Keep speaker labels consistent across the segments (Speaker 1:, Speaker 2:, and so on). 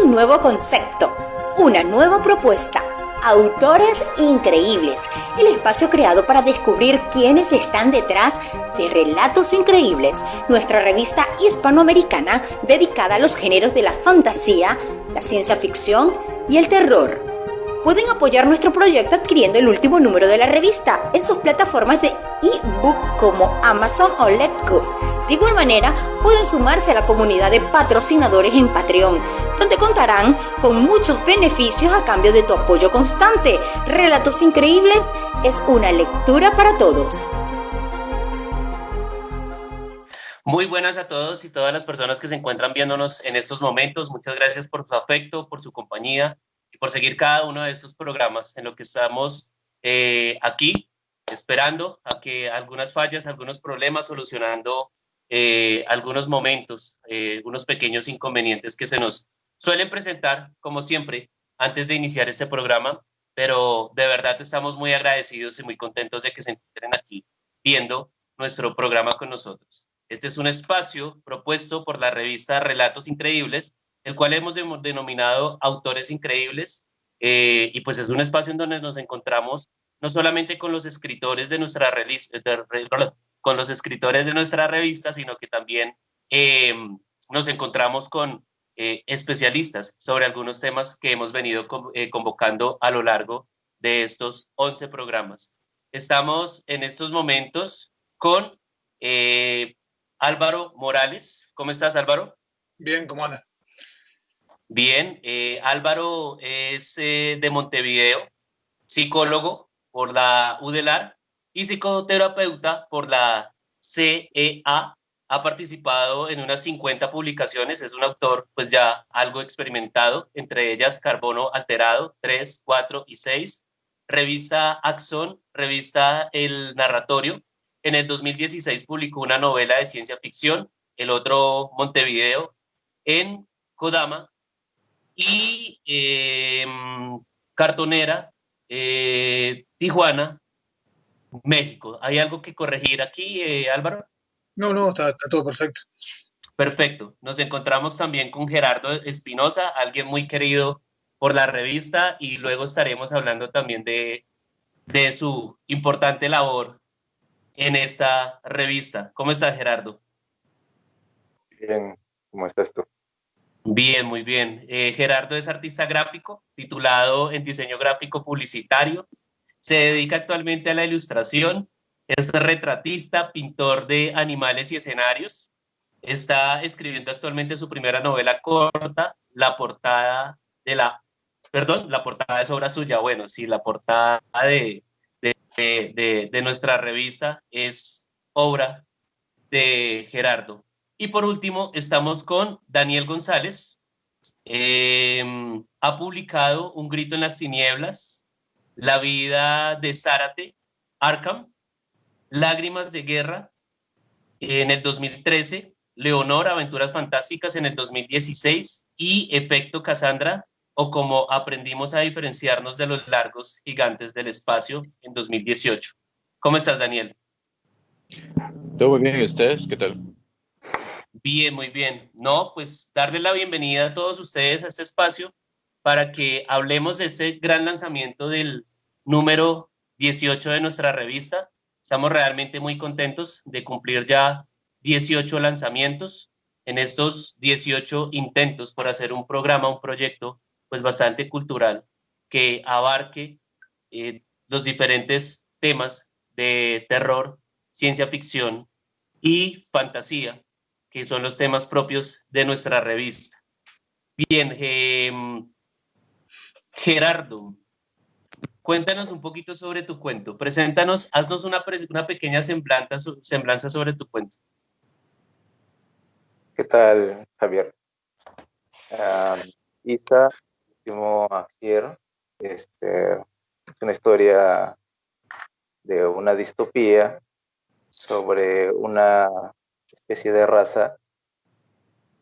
Speaker 1: Un nuevo concepto, una nueva propuesta. Autores increíbles, el espacio creado para descubrir quiénes están detrás de Relatos Increíbles, nuestra revista hispanoamericana dedicada a los géneros de la fantasía, la ciencia ficción y el terror. Pueden apoyar nuestro proyecto adquiriendo el último número de la revista en sus plataformas de ebook como Amazon o Letgo. De igual manera, pueden sumarse a la comunidad de patrocinadores en Patreon, donde contarán con muchos beneficios a cambio de tu apoyo constante. Relatos Increíbles es una lectura para todos.
Speaker 2: Muy buenas a todos y todas las personas que se encuentran viéndonos en estos momentos. Muchas gracias por su afecto, por su compañía y por seguir cada uno de estos programas en lo que estamos aquí esperando a que algunas fallas, algunos problemas, solucionando algunos momentos, unos pequeños inconvenientes que se nos suelen presentar, como siempre, antes de iniciar este programa, pero de verdad estamos muy agradecidos y muy contentos de que se encuentren aquí viendo nuestro programa con nosotros. Este es un espacio propuesto por la revista Relatos Increíbles, el cual hemos denominado Autores Increíbles, y pues es un espacio en donde nos encontramos no solamente con los escritores de nuestra revista, con los escritores de nuestra revista, sino que también nos encontramos con especialistas sobre algunos temas que hemos venido convocando a lo largo de estos 11 programas. Estamos en estos momentos con Álvaro Morales. ¿Cómo estás, Álvaro?
Speaker 3: Bien, ¿cómo andas?
Speaker 2: Bien, Álvaro es de Montevideo, psicólogo por la UDELAR y psicoterapeuta por la CEA. Ha participado en unas 50 publicaciones, es un autor pues ya algo experimentado, entre ellas Carbono Alterado, 3, 4 y 6, revista Axón, revista El Narratorio. En el 2016 publicó una novela de ciencia ficción, El Otro Montevideo, en Kodama, y Cartonera, Tijuana, México. ¿Hay algo que corregir aquí, Álvaro?
Speaker 3: No, está todo perfecto.
Speaker 2: Perfecto. Nos encontramos también con Gerardo Espinosa, alguien muy querido por la revista, y luego estaremos hablando también de su importante labor en esta revista. ¿Cómo estás, Gerardo?
Speaker 4: Bien, ¿cómo estás tú?
Speaker 2: Bien, muy bien. Gerardo es artista gráfico, titulado en diseño gráfico publicitario. Se dedica actualmente a la ilustración. Es retratista, pintor de animales y escenarios. Está escribiendo actualmente su primera novela corta, La portada es obra suya. Bueno, sí, la portada de nuestra revista es obra de Gerardo. Y por último, estamos con Daniel González. Ha publicado Un grito en las tinieblas, La vida de Zárate, Arkham, Lágrimas de guerra en el 2013, Leonor, Aventuras fantásticas en el 2016 y Efecto Cassandra, o Como aprendimos a diferenciarnos de los largos gigantes del espacio en 2018. ¿Cómo estás, Daniel?
Speaker 4: Todo muy bien, ¿y ustedes? ¿Qué tal?
Speaker 2: Bien, muy bien. No, pues darles la bienvenida a todos ustedes a este espacio para que hablemos de este gran lanzamiento del número 18 de nuestra revista. Estamos realmente muy contentos de cumplir ya 18 lanzamientos en estos 18 intentos por hacer un programa, un proyecto pues bastante cultural que abarque los diferentes temas de terror, ciencia ficción y fantasía, que son los temas propios de nuestra revista. Bien, Gerardo, cuéntanos un poquito sobre tu cuento. Preséntanos, haznos una pequeña semblanza sobre tu cuento.
Speaker 4: ¿Qué tal, Javier? Isa, último Acier, es una historia de una distopía sobre una especie de raza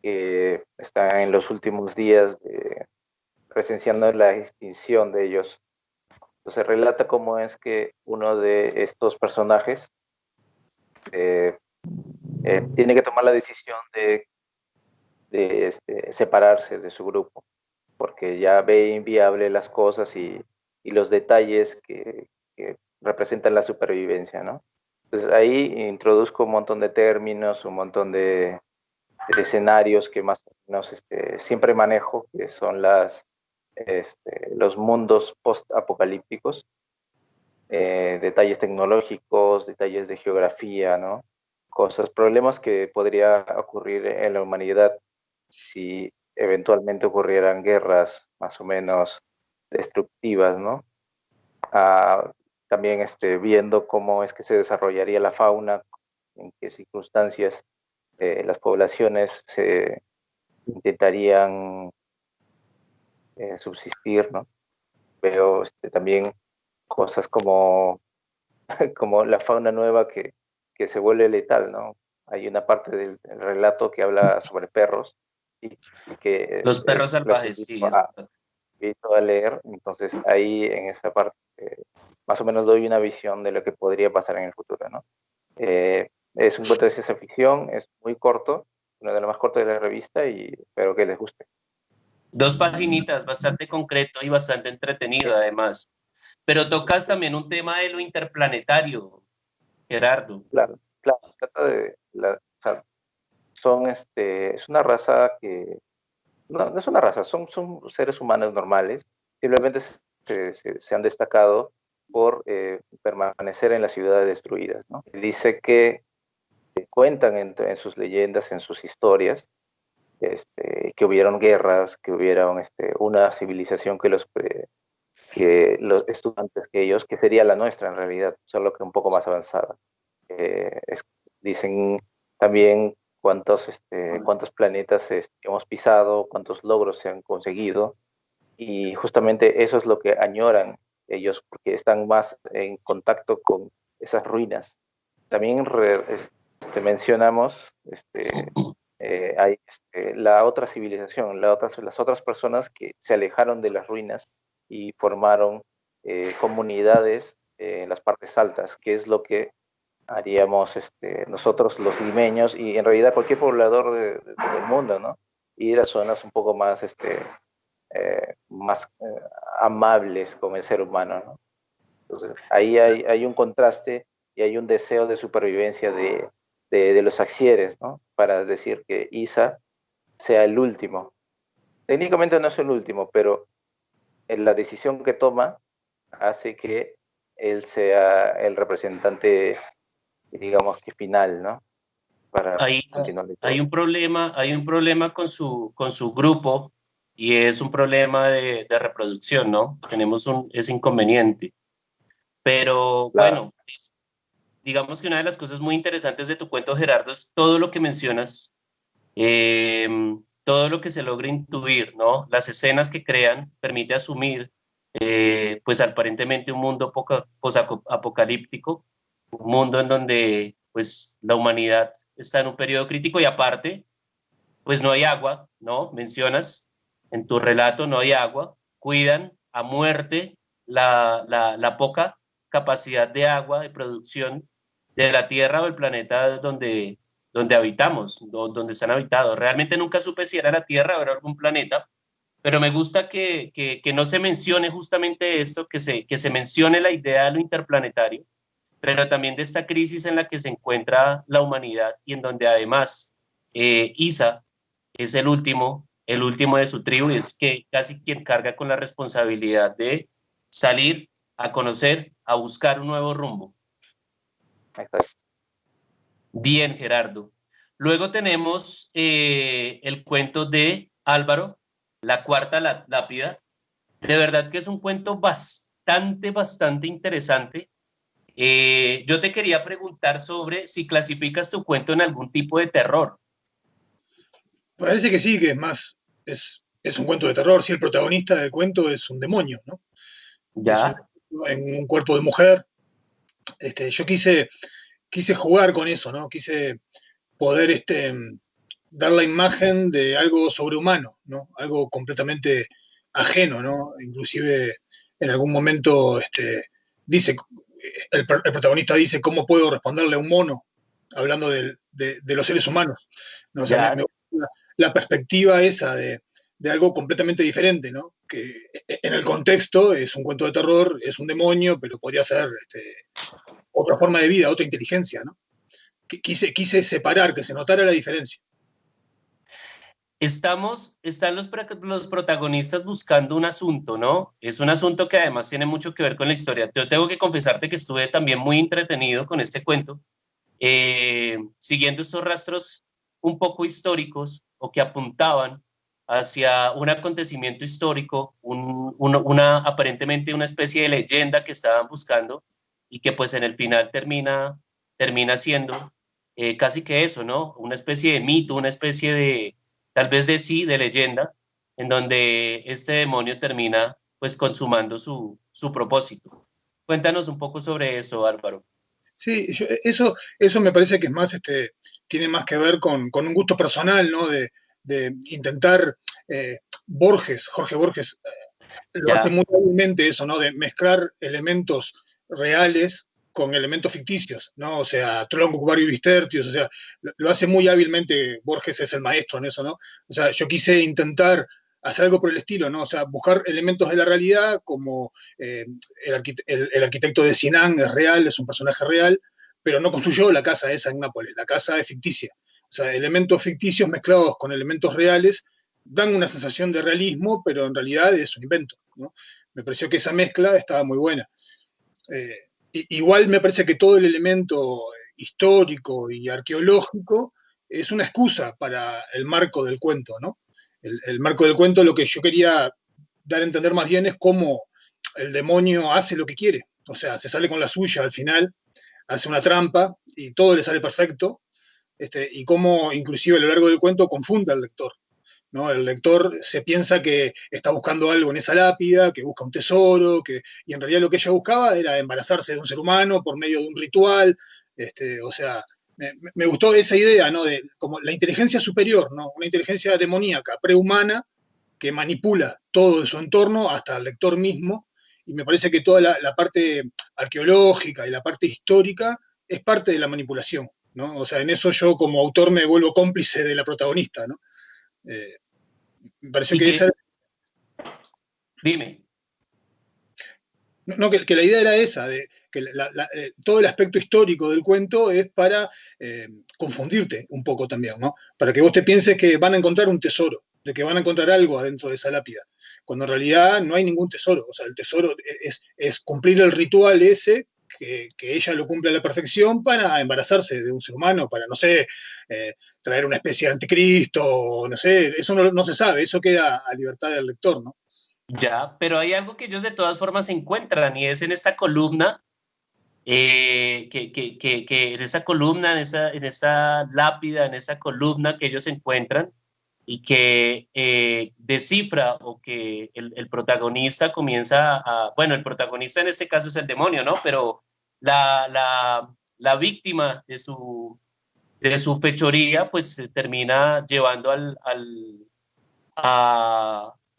Speaker 4: que está en los últimos días presenciando la extinción de ellos. Entonces relata cómo es que uno de estos personajes tiene que tomar la decisión de separarse de su grupo. porque ya ve inviable las cosas y los detalles que representan la supervivencia, ¿no? Entonces ahí introduzco un montón de términos, un montón de escenarios que más o menos siempre manejo, que son los mundos post-apocalípticos, detalles tecnológicos, detalles de geografía, ¿no? Cosas, problemas que podría ocurrir en la humanidad si eventualmente ocurrieran guerras más o menos destructivas, ¿no? Ah, también viendo cómo es que se desarrollaría la fauna, en qué circunstancias las poblaciones se intentarían subsistir, ¿no? Veo también cosas como, como la fauna nueva que se vuelve letal, ¿no? Hay una parte del relato que habla sobre perros y que
Speaker 2: Los perros
Speaker 4: los
Speaker 2: salvajes, sí,
Speaker 4: invito a leer. Entonces ahí en esa parte más o menos doy una visión de lo que podría pasar en el futuro, ¿no? Es un cuento de ciencia ficción, es muy corto, uno de los más cortos de la revista y espero que les guste.
Speaker 2: 2 paginitas, bastante concreto y bastante entretenido además. Pero tocas también un tema de lo interplanetario, Gerardo.
Speaker 4: Claro, claro, trata o sea, es una raza que, no es una raza, son seres humanos normales, simplemente se han destacado por permanecer en las ciudades destruidas, ¿no? Dice que cuentan en sus leyendas, en sus historias, que hubieron guerras, que hubieron una civilización que los estudiantes que ellos, que sería la nuestra en realidad, solo que un poco más avanzada. Dicen también cuántos planetas hemos pisado, cuántos logros se han conseguido, y justamente eso es lo que añoran ellos, porque están más en contacto con esas ruinas. También mencionamos hay la otra civilización, las otras personas que se alejaron de las ruinas y formaron comunidades en las partes altas, que es lo que haríamos nosotros los limeños y en realidad cualquier poblador del mundo, ¿no? Ir a zonas un poco más, más amables con el ser humano, ¿no? Entonces, ahí hay un contraste y hay un deseo de supervivencia de los Axieres, ¿no? Para decir que Isa sea el último. Técnicamente no es el último, pero en la decisión que toma hace que él sea el representante, digamos que final, ¿no? Para
Speaker 2: Hay,
Speaker 4: continuar la
Speaker 2: hay
Speaker 4: historia.
Speaker 2: un problema con su grupo y es un problema de reproducción, ¿no? Tenemos ese inconveniente. Pero
Speaker 4: Claro,
Speaker 2: bueno, digamos que una de las cosas muy interesantes de tu cuento, Gerardo, es todo lo que mencionas, eh, todo lo que se logra intuir, ¿no? Las escenas que crean permite asumir, pues aparentemente un mundo posapocalíptico, un mundo en donde pues la humanidad está en un periodo crítico y aparte, pues no hay agua, ¿no? Mencionas en tu relato no hay agua, cuidan a muerte la poca capacidad de agua, de producción de la Tierra o el planeta donde habitamos, donde están habitados. Realmente nunca supe si era la Tierra o era algún planeta, pero me gusta que no se mencione justamente esto, que se mencione la idea de lo interplanetario, pero también de esta crisis en la que se encuentra la humanidad y en donde además Isa es el último de su tribu y es que casi quien carga con la responsabilidad de salir a conocer, a buscar un nuevo rumbo.
Speaker 4: exacto.
Speaker 2: Bien, Gerardo. Luego tenemos el cuento de Álvaro, La Cuarta Lápida. De verdad que es un cuento bastante interesante. Yo te quería preguntar sobre si clasificas tu cuento en algún tipo de terror.
Speaker 3: Parece que sí, que es más, es un cuento de terror. Si el protagonista del cuento es un demonio, ¿no? Es un
Speaker 2: ¿Ya?
Speaker 3: en un cuerpo de mujer. Yo quise jugar con eso, ¿no? Quise poder dar la imagen de algo sobrehumano, ¿no? Algo completamente ajeno, ¿no? Inclusive en algún momento dice, el protagonista dice, ¿cómo puedo responderle a un mono? Hablando de los seres humanos. ¿No? O sea,
Speaker 2: Ya,
Speaker 3: me gusta la perspectiva esa de de algo completamente diferente, ¿no? Que en el contexto es un cuento de terror, es un demonio, pero podría ser otra forma de vida, otra inteligencia, ¿no? Quise separar, que se notara la diferencia.
Speaker 2: Están los protagonistas buscando un asunto, ¿no? Es un asunto que además tiene mucho que ver con la historia. Yo tengo que confesarte que estuve también muy entretenido con este cuento, siguiendo estos rastros un poco históricos o que apuntaban hacia un acontecimiento histórico, aparentemente una especie de leyenda que estaban buscando y que pues en el final termina siendo casi que eso, ¿no? Una especie de mito, una especie de, tal vez de leyenda, en donde este demonio termina pues consumando su propósito. Cuéntanos un poco sobre eso, Álvaro.
Speaker 3: Sí, eso me parece que es más, tiene más que ver con un gusto personal, ¿no? De intentar, Jorge Borges, lo hace
Speaker 2: Ya,
Speaker 3: muy hábilmente eso, ¿no? De mezclar elementos reales con elementos ficticios, ¿no? O sea, Tronco, Cubario y Tertius, o sea, lo hace muy hábilmente, Borges es el maestro en eso, ¿no? O sea, yo quise intentar hacer algo por el estilo, ¿no? O sea, buscar elementos de la realidad, como el arquitecto de Sinan es real, es un personaje real, pero no construyó la casa esa en Nápoles, la casa es ficticia. O sea, elementos ficticios mezclados con elementos reales dan una sensación de realismo, pero en realidad es un invento, ¿no? Me pareció que esa mezcla estaba muy buena. Igual me parece que todo el elemento histórico y arqueológico es una excusa para el marco del cuento, ¿no? El marco del cuento, lo que yo quería dar a entender más bien es cómo el demonio hace lo que quiere, o sea, se sale con la suya al final, hace una trampa y todo le sale perfecto, y cómo inclusive a lo largo del cuento confunde al lector, ¿no? El lector se piensa que está buscando algo en esa lápida, que busca un tesoro, y en realidad lo que ella buscaba era embarazarse de un ser humano por medio de un ritual. O sea, me gustó esa idea, ¿no? De como la inteligencia superior, ¿no? Una inteligencia demoníaca, prehumana, que manipula todo en su entorno, hasta el lector mismo, y me parece que toda la parte arqueológica y la parte histórica es parte de la manipulación, ¿no? O sea, en eso yo como autor me vuelvo cómplice de la protagonista, ¿no? Me pareció
Speaker 2: y
Speaker 3: que esa.
Speaker 2: dime.
Speaker 3: No, que la idea era esa, de que todo el aspecto histórico del cuento es para confundirte un poco también, ¿no? Para que vos te pienses que van a encontrar un tesoro, de que van a encontrar algo adentro de esa lápida, cuando en realidad no hay ningún tesoro. O sea, el tesoro es cumplir el ritual ese, que ella lo cumple a la perfección para embarazarse de un ser humano, para, no sé, traer una especie de anticristo, no sé, eso no se sabe, eso queda a libertad del lector, ¿no?
Speaker 2: Ya, pero hay algo que ellos de todas formas encuentran y es en esta columna, que en esa columna, en esta lápida, en esa columna que ellos encuentran y que descifra o que el protagonista comienza bueno, el protagonista en este caso es el demonio, ¿no? Pero la víctima de su fechoría, pues se termina llevando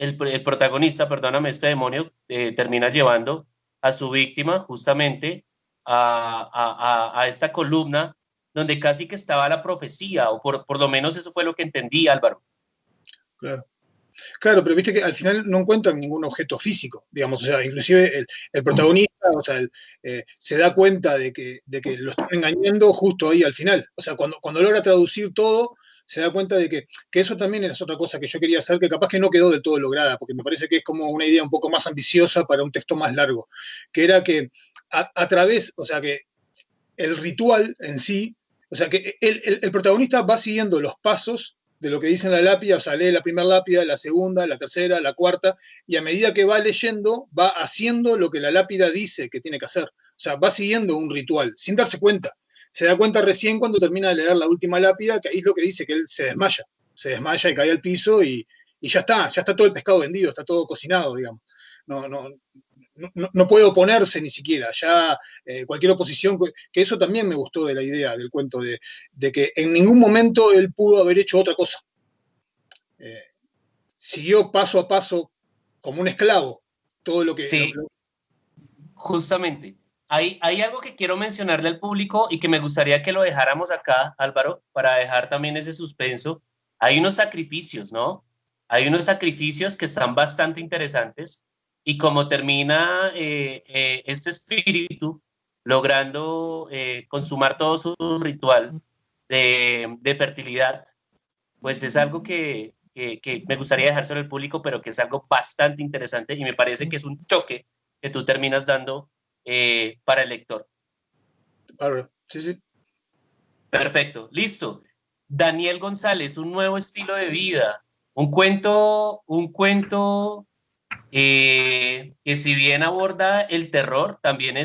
Speaker 2: el protagonista, perdóname, este demonio, termina llevando a su víctima justamente a esta columna donde casi que estaba la profecía, o por lo menos eso fue lo que entendí, Álvaro.
Speaker 3: Claro. Claro, pero viste que al final no encuentran ningún objeto físico, digamos, o sea, inclusive el protagonista, o sea, se da cuenta de que lo están engañando justo ahí al final. O sea, cuando logra traducir todo, se da cuenta de que eso también es otra cosa que yo quería hacer, que capaz que no quedó del todo lograda, porque me parece que es como una idea un poco más ambiciosa para un texto más largo, que era que a través, o sea, que el ritual en sí, o sea, que el protagonista va siguiendo los pasos de lo que dice en la lápida, o sea, lee la primera lápida, la segunda, la tercera, la cuarta, y a medida que va leyendo, va haciendo lo que la lápida dice que tiene que hacer. O sea, va siguiendo un ritual, sin darse cuenta. Se da cuenta recién cuando termina de leer la última lápida, que ahí es lo que dice, que él se desmaya y cae al piso y ya está todo el pescado vendido, está todo cocinado, digamos. No puede oponerse ni siquiera, ya cualquier oposición, que eso también me gustó de la idea del cuento, de que en ningún momento él pudo haber hecho otra cosa. Siguió paso a paso como un esclavo todo lo que.
Speaker 2: Sí, justamente. Hay algo que quiero mencionarle al público y que me gustaría que lo dejáramos acá, Álvaro, para dejar también ese suspenso. Hay unos sacrificios, ¿no? hay unos sacrificios que están bastante interesantes y como termina este espíritu logrando consumar todo su ritual de fertilidad, pues es algo que me gustaría dejar sobre el público, pero que es algo bastante interesante y me parece que es un choque que tú terminas dando para el lector.
Speaker 3: Bárbaro. Sí, sí.
Speaker 2: Perfecto, listo. Daniel González, un nuevo estilo de vida, un cuento que si bien aborda el terror, también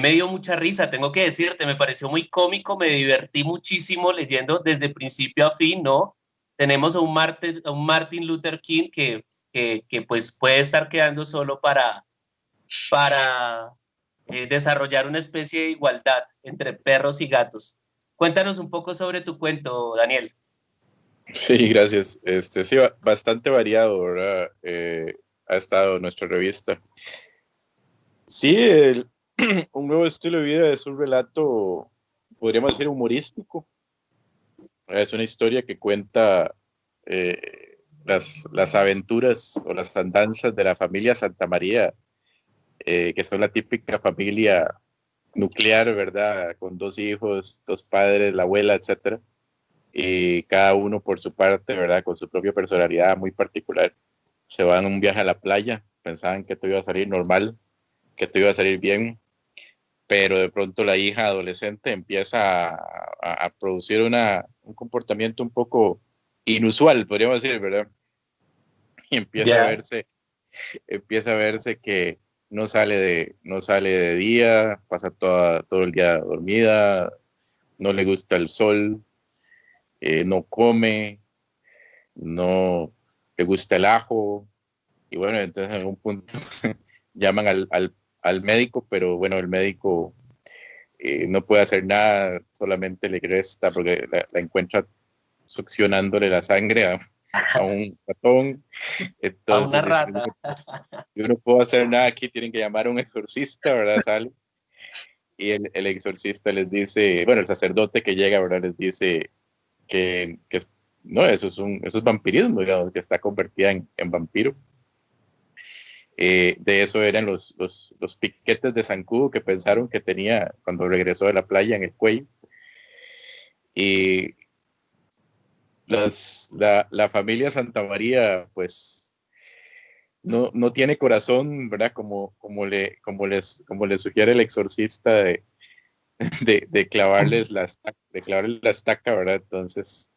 Speaker 2: me dio mucha risa, tengo que decirte, me pareció muy cómico, me divertí muchísimo leyendo desde principio a fin, ¿no? Tenemos a un Martin Luther King que pues puede estar quedando solo para desarrollar una especie de igualdad entre perros y gatos. Cuéntanos un poco sobre tu cuento, Daniel.
Speaker 5: Sí, gracias. Sí, bastante variado, ¿verdad? Ha estado nuestra revista. Sí, un nuevo estilo de vida es un relato, podríamos decir, humorístico. Es una historia que cuenta las aventuras o las andanzas de la familia Santamaría, que son la típica familia nuclear, ¿verdad? Con 2 hijos, 2 padres, la abuela, etcétera. Y cada uno por su parte, ¿verdad? Con su propia personalidad muy particular. Se van a un viaje a la playa, pensaban que todo iba a salir normal, que todo iba a salir bien, pero de pronto la hija adolescente empieza a producir un comportamiento un poco inusual, podríamos decir, ¿verdad? Y empieza a verse que no sale de día, pasa todo el día dormida, no le gusta el sol, no come, no le gusta el ajo, y bueno, entonces en algún punto llaman al médico, pero bueno, el médico no puede hacer nada, solamente le resta porque la encuentra succionándole la sangre a un ratón. Entonces
Speaker 2: A una rata.
Speaker 5: yo no puedo hacer nada aquí, tienen que llamar a un exorcista, ¿verdad? Sale. Y el exorcista les dice, bueno, el sacerdote que llega, ¿verdad? Les dice que no, eso es vampirismo, digamos, que está convertida en vampiro. De eso eran los piquetes de zancudo que pensaron que tenía cuando regresó de la playa en el cuello. Y la familia Santa María, pues, no tiene corazón, ¿verdad? Como le sugiere el exorcista de clavarles la estaca, ¿verdad? Entonces,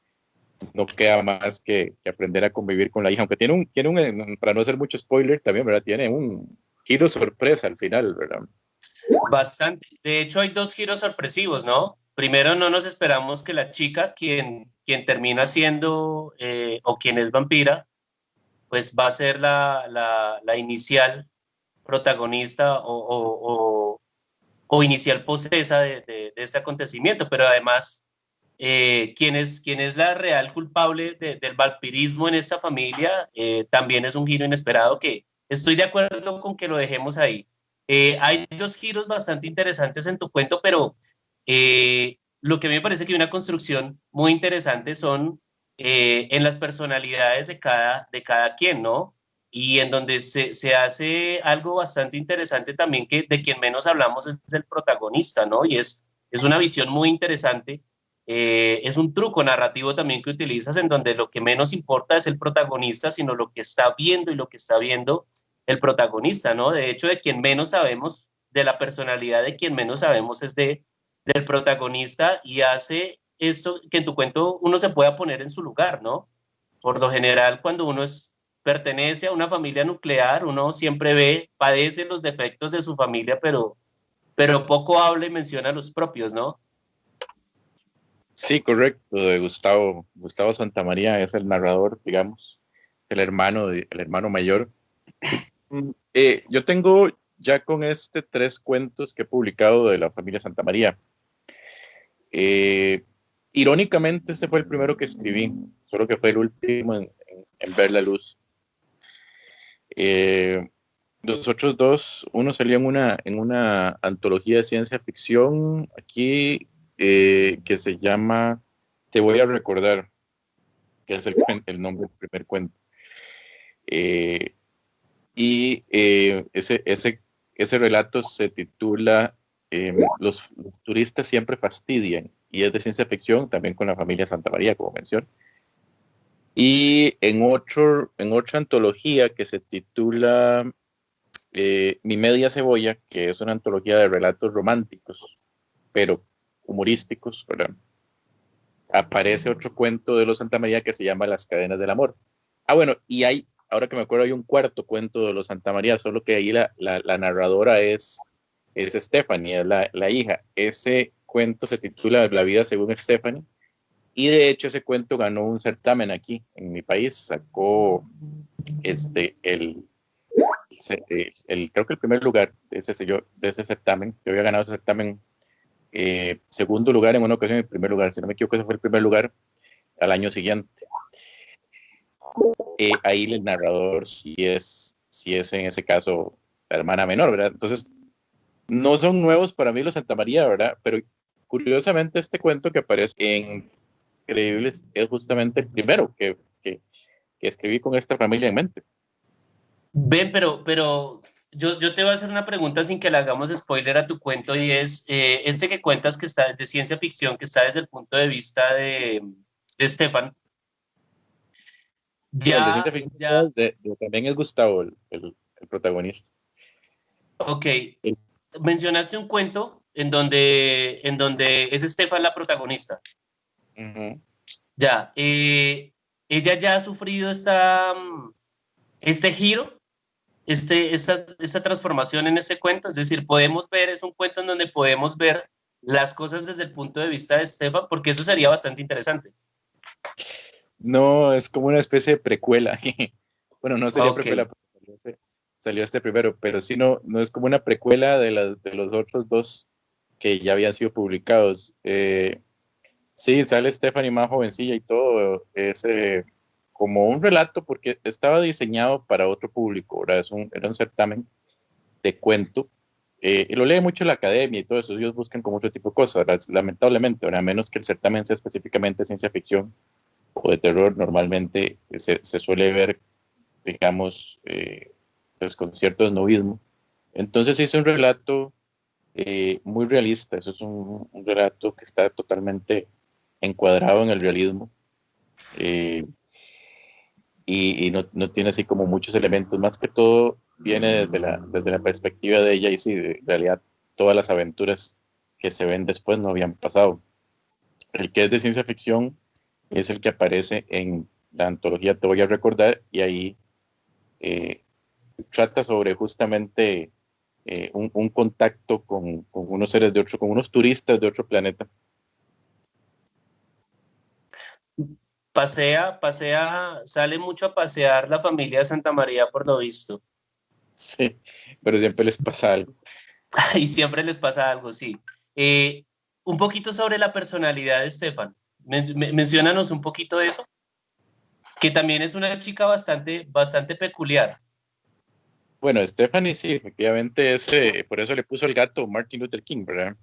Speaker 5: no queda más que aprender a convivir con la hija, aunque para no hacer mucho spoiler también, ¿verdad? Tiene un giro sorpresa al final, ¿verdad?
Speaker 2: Bastante. De hecho, hay 2 giros sorpresivos, ¿no? Primero, no nos esperamos que la chica, quien termina siendo o quien es vampira, pues va a ser la inicial protagonista o inicial posesa de este acontecimiento, pero además, quien es la real culpable del vampirismo en esta familia, también es un giro inesperado que estoy de acuerdo con que lo dejemos ahí. Hay 2 giros bastante interesantes en tu cuento, pero lo que a mí me parece que hay una construcción muy interesante son en las personalidades de cada quien, ¿no? Y en donde se hace algo bastante interesante también que de quien menos hablamos es del protagonista, ¿no? Y es una visión muy interesante. Es un truco narrativo también que utilizas en donde lo que menos importa es el protagonista, sino lo que está viendo y lo que está viendo el protagonista, ¿no? De hecho, de quien menos sabemos, de la personalidad de quien menos sabemos es del protagonista y hace esto que en tu cuento uno se pueda poner en su lugar, ¿no? Por lo general, cuando pertenece a una familia nuclear, uno siempre padece los defectos de su familia, pero poco habla y menciona los propios, ¿no?
Speaker 5: Sí, correcto, de Gustavo Santamaría es el narrador, digamos, el hermano mayor. Yo tengo ya con 3 cuentos que he publicado de la familia Santamaría. Irónicamente, este fue el primero que escribí, solo que fue el último en ver la luz. Los otros 2, uno salió en una antología de ciencia ficción aquí que se llama Te voy a recordar. que es el nombre del primer cuento. Ese relato se titula los turistas siempre fastidian, y es de ciencia ficción, también con la familia Santamaría, como mencioné. Y en otra antología que se titula Mi media cebolla, que es una antología de relatos románticos, pero humorísticos, ¿verdad? Aparece otro cuento de los Santamaría que se llama Las cadenas del amor. Bueno, y ahora que me acuerdo, hay un cuarto cuento de los Santamaría, solo que ahí la narradora es Stephanie, es la hija. Ese cuento se titula La vida según Stephanie, y de hecho ese cuento ganó un certamen aquí en mi país, sacó creo que el primer lugar de ese certamen. Yo había ganado ese certamen segundo lugar en una ocasión, el primer lugar, si no me equivoco, ese fue el primer lugar al año siguiente. Ahí el narrador sí es en ese caso la hermana menor, ¿verdad? Entonces, no son nuevos para mí los Santamaría, ¿verdad? Pero curiosamente este cuento que aparece en Increíbles es justamente el primero que escribí con esta familia en mente.
Speaker 2: Ven, pero yo te voy a hacer una pregunta sin que le hagamos spoiler a tu cuento, y es, que cuentas que está de ciencia ficción, que está desde el punto de vista de Stefan.
Speaker 5: Sí, el de ciencia ficción también es Gustavo, el protagonista.
Speaker 2: Ok, mencionaste un cuento en donde es Stefan la protagonista.
Speaker 5: Uh-huh.
Speaker 2: Ya, ella ya ha sufrido este giro, esta transformación en ese cuento. Es decir, es un cuento en donde podemos ver las cosas desde el punto de vista de Stefan, porque eso sería bastante interesante.
Speaker 5: No, es como una especie de precuela. Bueno, no sería precuela, porque salió este primero, pero sí no es como una precuela de los otros dos que ya habían sido publicados. Sí, sale Stephanie más jovencilla y todo. Es como un relato, porque estaba diseñado para otro público, ¿verdad? Era un certamen de cuento. Y lo lee mucho la academia y todo eso. Ellos buscan como otro tipo de cosas, lamentablemente, ¿verdad? A menos que el certamen sea específicamente ciencia ficción o de terror, normalmente se suele ver, digamos, pues con cierto esnovismo. Entonces es un relato muy realista. Eso es un relato que está totalmente encuadrado en el realismo, y no tiene así como muchos elementos. Más que todo viene desde la perspectiva de ella, y sí, en realidad todas las aventuras que se ven después no habían pasado. El que es de ciencia ficción es el que aparece en la antología Te voy a recordar, y ahí trata sobre justamente un contacto con unos seres de con unos turistas de otro planeta.
Speaker 2: Sale mucho a pasear la familia de Santamaría, por lo visto.
Speaker 5: Sí, pero siempre les pasa algo.
Speaker 2: Y siempre les pasa algo, sí. Un poquito sobre la personalidad de Stefan. Menciónanos un poquito de eso, que también es una chica bastante peculiar.
Speaker 5: Bueno, Stephanie sí, efectivamente por eso le puso el gato Martin Luther King, ¿verdad?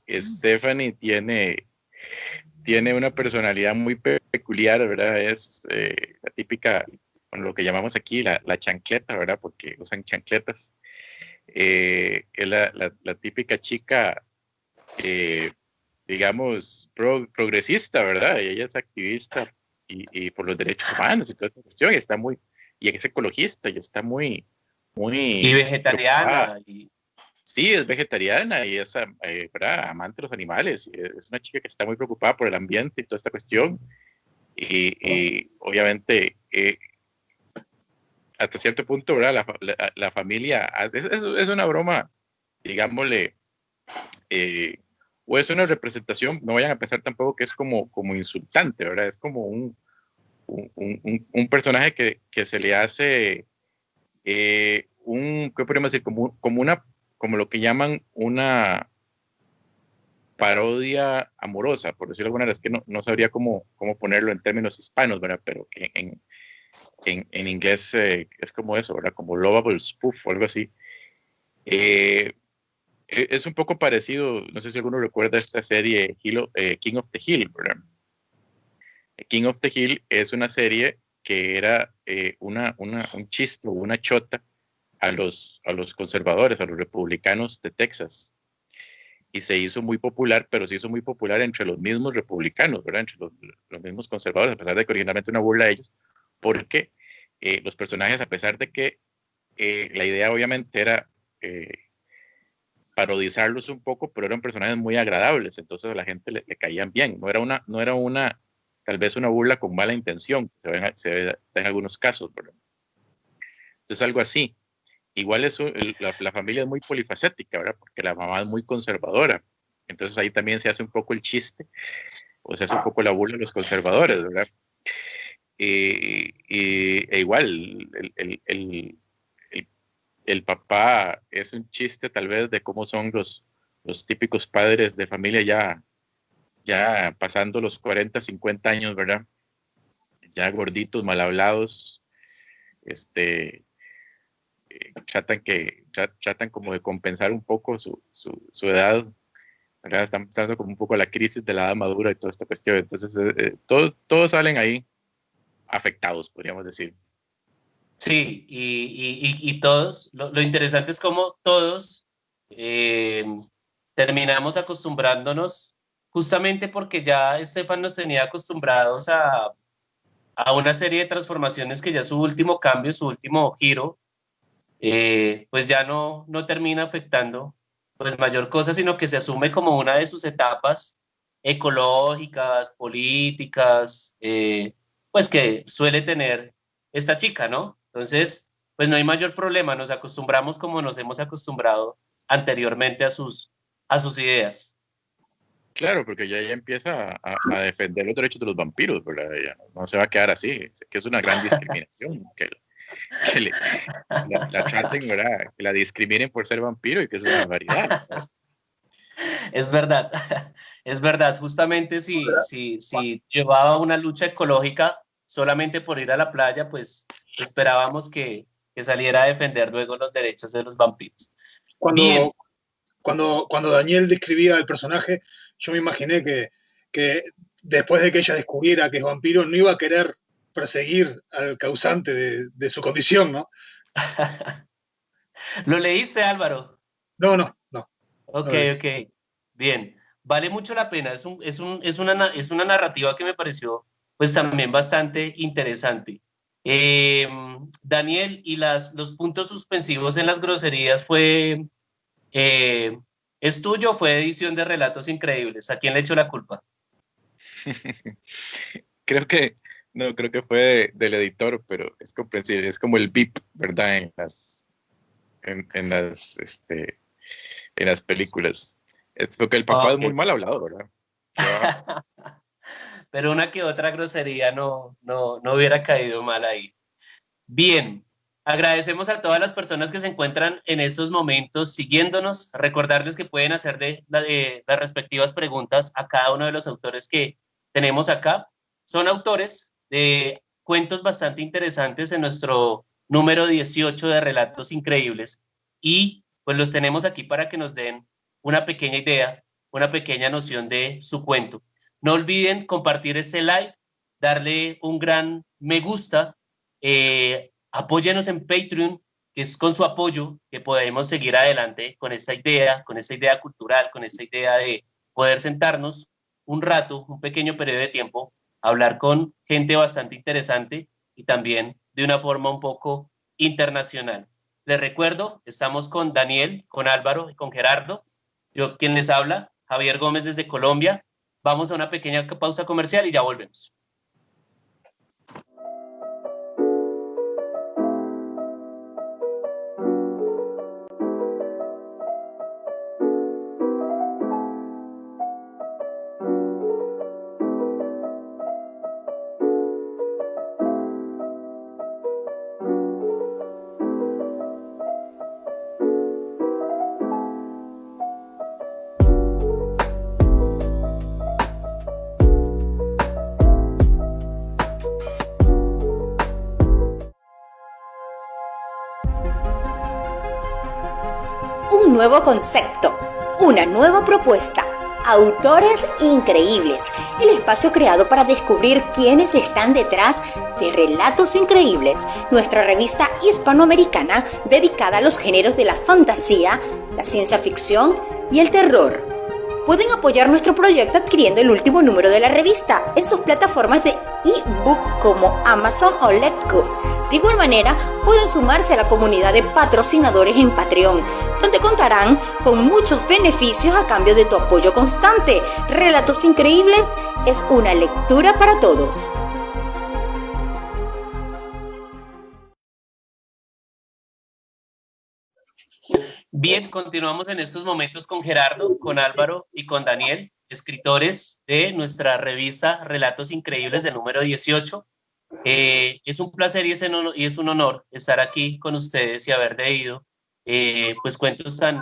Speaker 5: Stephanie tiene una personalidad muy peculiar, ¿verdad? Es la típica, bueno, lo que llamamos aquí la chancleta, ¿verdad? Porque usan chancletas. Es la típica chica, digamos, progresista, ¿verdad? Y ella es activista y por los derechos humanos y toda esta cuestión, y es ecologista, y está muy
Speaker 2: Y vegetariana.
Speaker 5: Sí, es vegetariana y es ¿verdad? Amante de los animales. Es una chica que está muy preocupada por el ambiente y toda esta cuestión. Y obviamente, hasta cierto punto, ¿verdad? La familia es una broma, digámosle, o es una representación. No vayan a pensar tampoco que es como insultante, ¿verdad? Es como un personaje que se le hace ¿qué podríamos decir? Como lo que llaman una parodia amorosa, por decirlo de alguna manera. Es que no sabría cómo ponerlo en términos hispanos, ¿verdad? Pero que en inglés es como eso, ¿verdad? Como lovable spoof o algo así. Es un poco parecido, no sé si alguno recuerda esta serie King of the Hill, ¿verdad? King of the Hill es una serie que era un chiste o una chota a los conservadores, a los republicanos de Texas. Y se hizo muy popular, pero se hizo muy popular entre los mismos republicanos, ¿verdad? Entre los mismos conservadores, a pesar de que originalmente una burla a ellos, porque los personajes, a pesar de que la idea obviamente era parodizarlos un poco, pero eran personajes muy agradables, entonces a la gente le caían bien, no era una tal vez una burla con mala intención, se ve en algunos casos, ¿verdad? Entonces algo así. Igual eso, la familia es muy polifacética, ¿verdad? Porque la mamá es muy conservadora, entonces ahí también se hace un poco el chiste, o se hace un poco la burla de los conservadores, ¿verdad? E igual, el papá es un chiste tal vez de cómo son los típicos padres de familia ya pasando los 40, 50 años, ¿verdad? Ya gorditos, mal hablados, tratan como de compensar un poco su edad, ¿verdad? Están pasando como un poco la crisis de la edad madura y toda esta cuestión, entonces todos salen ahí afectados, podríamos decir.
Speaker 2: Sí, y todos, lo interesante es cómo todos terminamos acostumbrándonos, justamente porque ya Estefan nos tenía acostumbrados a una serie de transformaciones que ya su último cambio, su último giro, pues ya no termina afectando pues mayor cosa, sino que se asume como una de sus etapas ecológicas, políticas, pues que suele tener esta chica, ¿no? Entonces, pues no hay mayor problema, nos acostumbramos como nos hemos acostumbrado anteriormente a sus ideas.
Speaker 5: Claro, porque ya ella empieza a defender los derechos de los vampiros, ¿verdad? Ella no se va a quedar así, que es una gran discriminación, que la traten, ¿verdad? Que la discriminen por ser vampiro y que es una barbaridad, ¿verdad?
Speaker 2: Es verdad, es verdad, justamente si llevaba una lucha ecológica solamente por ir a la playa, pues esperábamos que saliera a defender luego los derechos de los vampiros.
Speaker 3: Cuando Daniel describía el personaje, yo me imaginé que después de que ella descubriera que es vampiro, no iba a querer perseguir al causante de su condición, ¿no?
Speaker 2: ¿Lo leíste, Álvaro?
Speaker 3: No.
Speaker 2: Ok. Bien. Vale mucho la pena. Es una narrativa que me pareció pues también bastante interesante. Daniel, ¿y los puntos suspensivos en las groserías es tuyo o fue edición de Relatos Increíbles? ¿A quién le echó la culpa?
Speaker 5: creo que fue del editor, pero es comprensible, es como el beep, ¿verdad? En las películas. Es porque el papá es muy mal hablado, ¿verdad?
Speaker 2: Pero una que otra grosería no hubiera caído mal ahí. Bien, agradecemos a todas las personas que se encuentran en estos momentos siguiéndonos. Recordarles que pueden hacerle las respectivas preguntas a cada uno de los autores que tenemos acá. Son autores de cuentos bastante interesantes en nuestro número 18 de Relatos Increíbles y pues los tenemos aquí para que nos den una pequeña idea, una pequeña noción de su cuento. No olviden compartir este live, darle un gran me gusta, apóyenos en Patreon, que es con su apoyo que podemos seguir adelante con esta idea cultural, con esta idea de poder sentarnos un rato, un pequeño periodo de tiempo, hablar con gente bastante interesante y también de una forma un poco internacional. Les recuerdo, estamos con Daniel, con Álvaro y con Gerardo. Yo quien les habla, Javier Gómez desde Colombia. Vamos a una pequeña pausa comercial y ya volvemos.
Speaker 1: Un nuevo concepto, una nueva propuesta. Autores Increíbles, el espacio creado para descubrir quiénes están detrás de Relatos Increíbles, nuestra revista hispanoamericana dedicada a los géneros de la fantasía, la ciencia ficción y el terror. Pueden apoyar nuestro proyecto adquiriendo el último número de la revista en sus plataformas de ebook como Amazon o Letgo. De igual manera, pueden sumarse a la comunidad de patrocinadores en Patreon, donde contarán con muchos beneficios a cambio de tu apoyo constante. Relatos Increíbles es una lectura para todos.
Speaker 2: Bien, continuamos en estos momentos con Gerardo, con Álvaro y con Daniel, escritores de nuestra revista Relatos Increíbles del número 18. Es un placer y es un honor estar aquí con ustedes y haber leído pues cuentos tan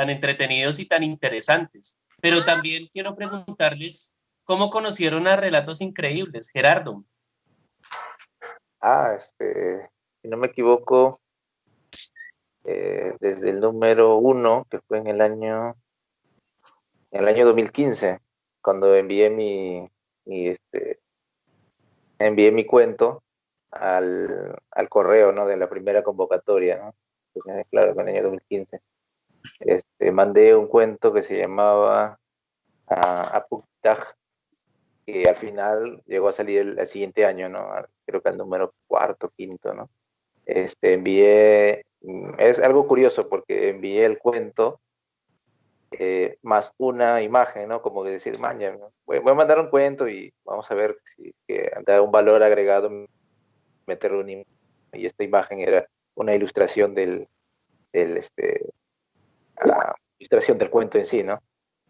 Speaker 2: entretenidos y tan interesantes. Pero también quiero preguntarles, ¿cómo conocieron a Relatos Increíbles, Gerardo?
Speaker 4: Si no me equivoco, desde el número 1, que fue en el año 2015, cuando envié mi cuento al correo, ¿no?, de la primera convocatoria, ¿no? Claro, en el año 2015. Mandé un cuento que se llamaba Apuktaj, que al final llegó a salir el siguiente año, ¿no? Creo que al número 4, 5, ¿no? Es algo curioso porque envié el cuento más una imagen, ¿no? Como que decir, maña, ¿no? Voy a mandar un cuento y vamos a ver si que da un valor agregado, meter un imagen. Y esta imagen era una ilustración ilustración del cuento en sí, ¿no?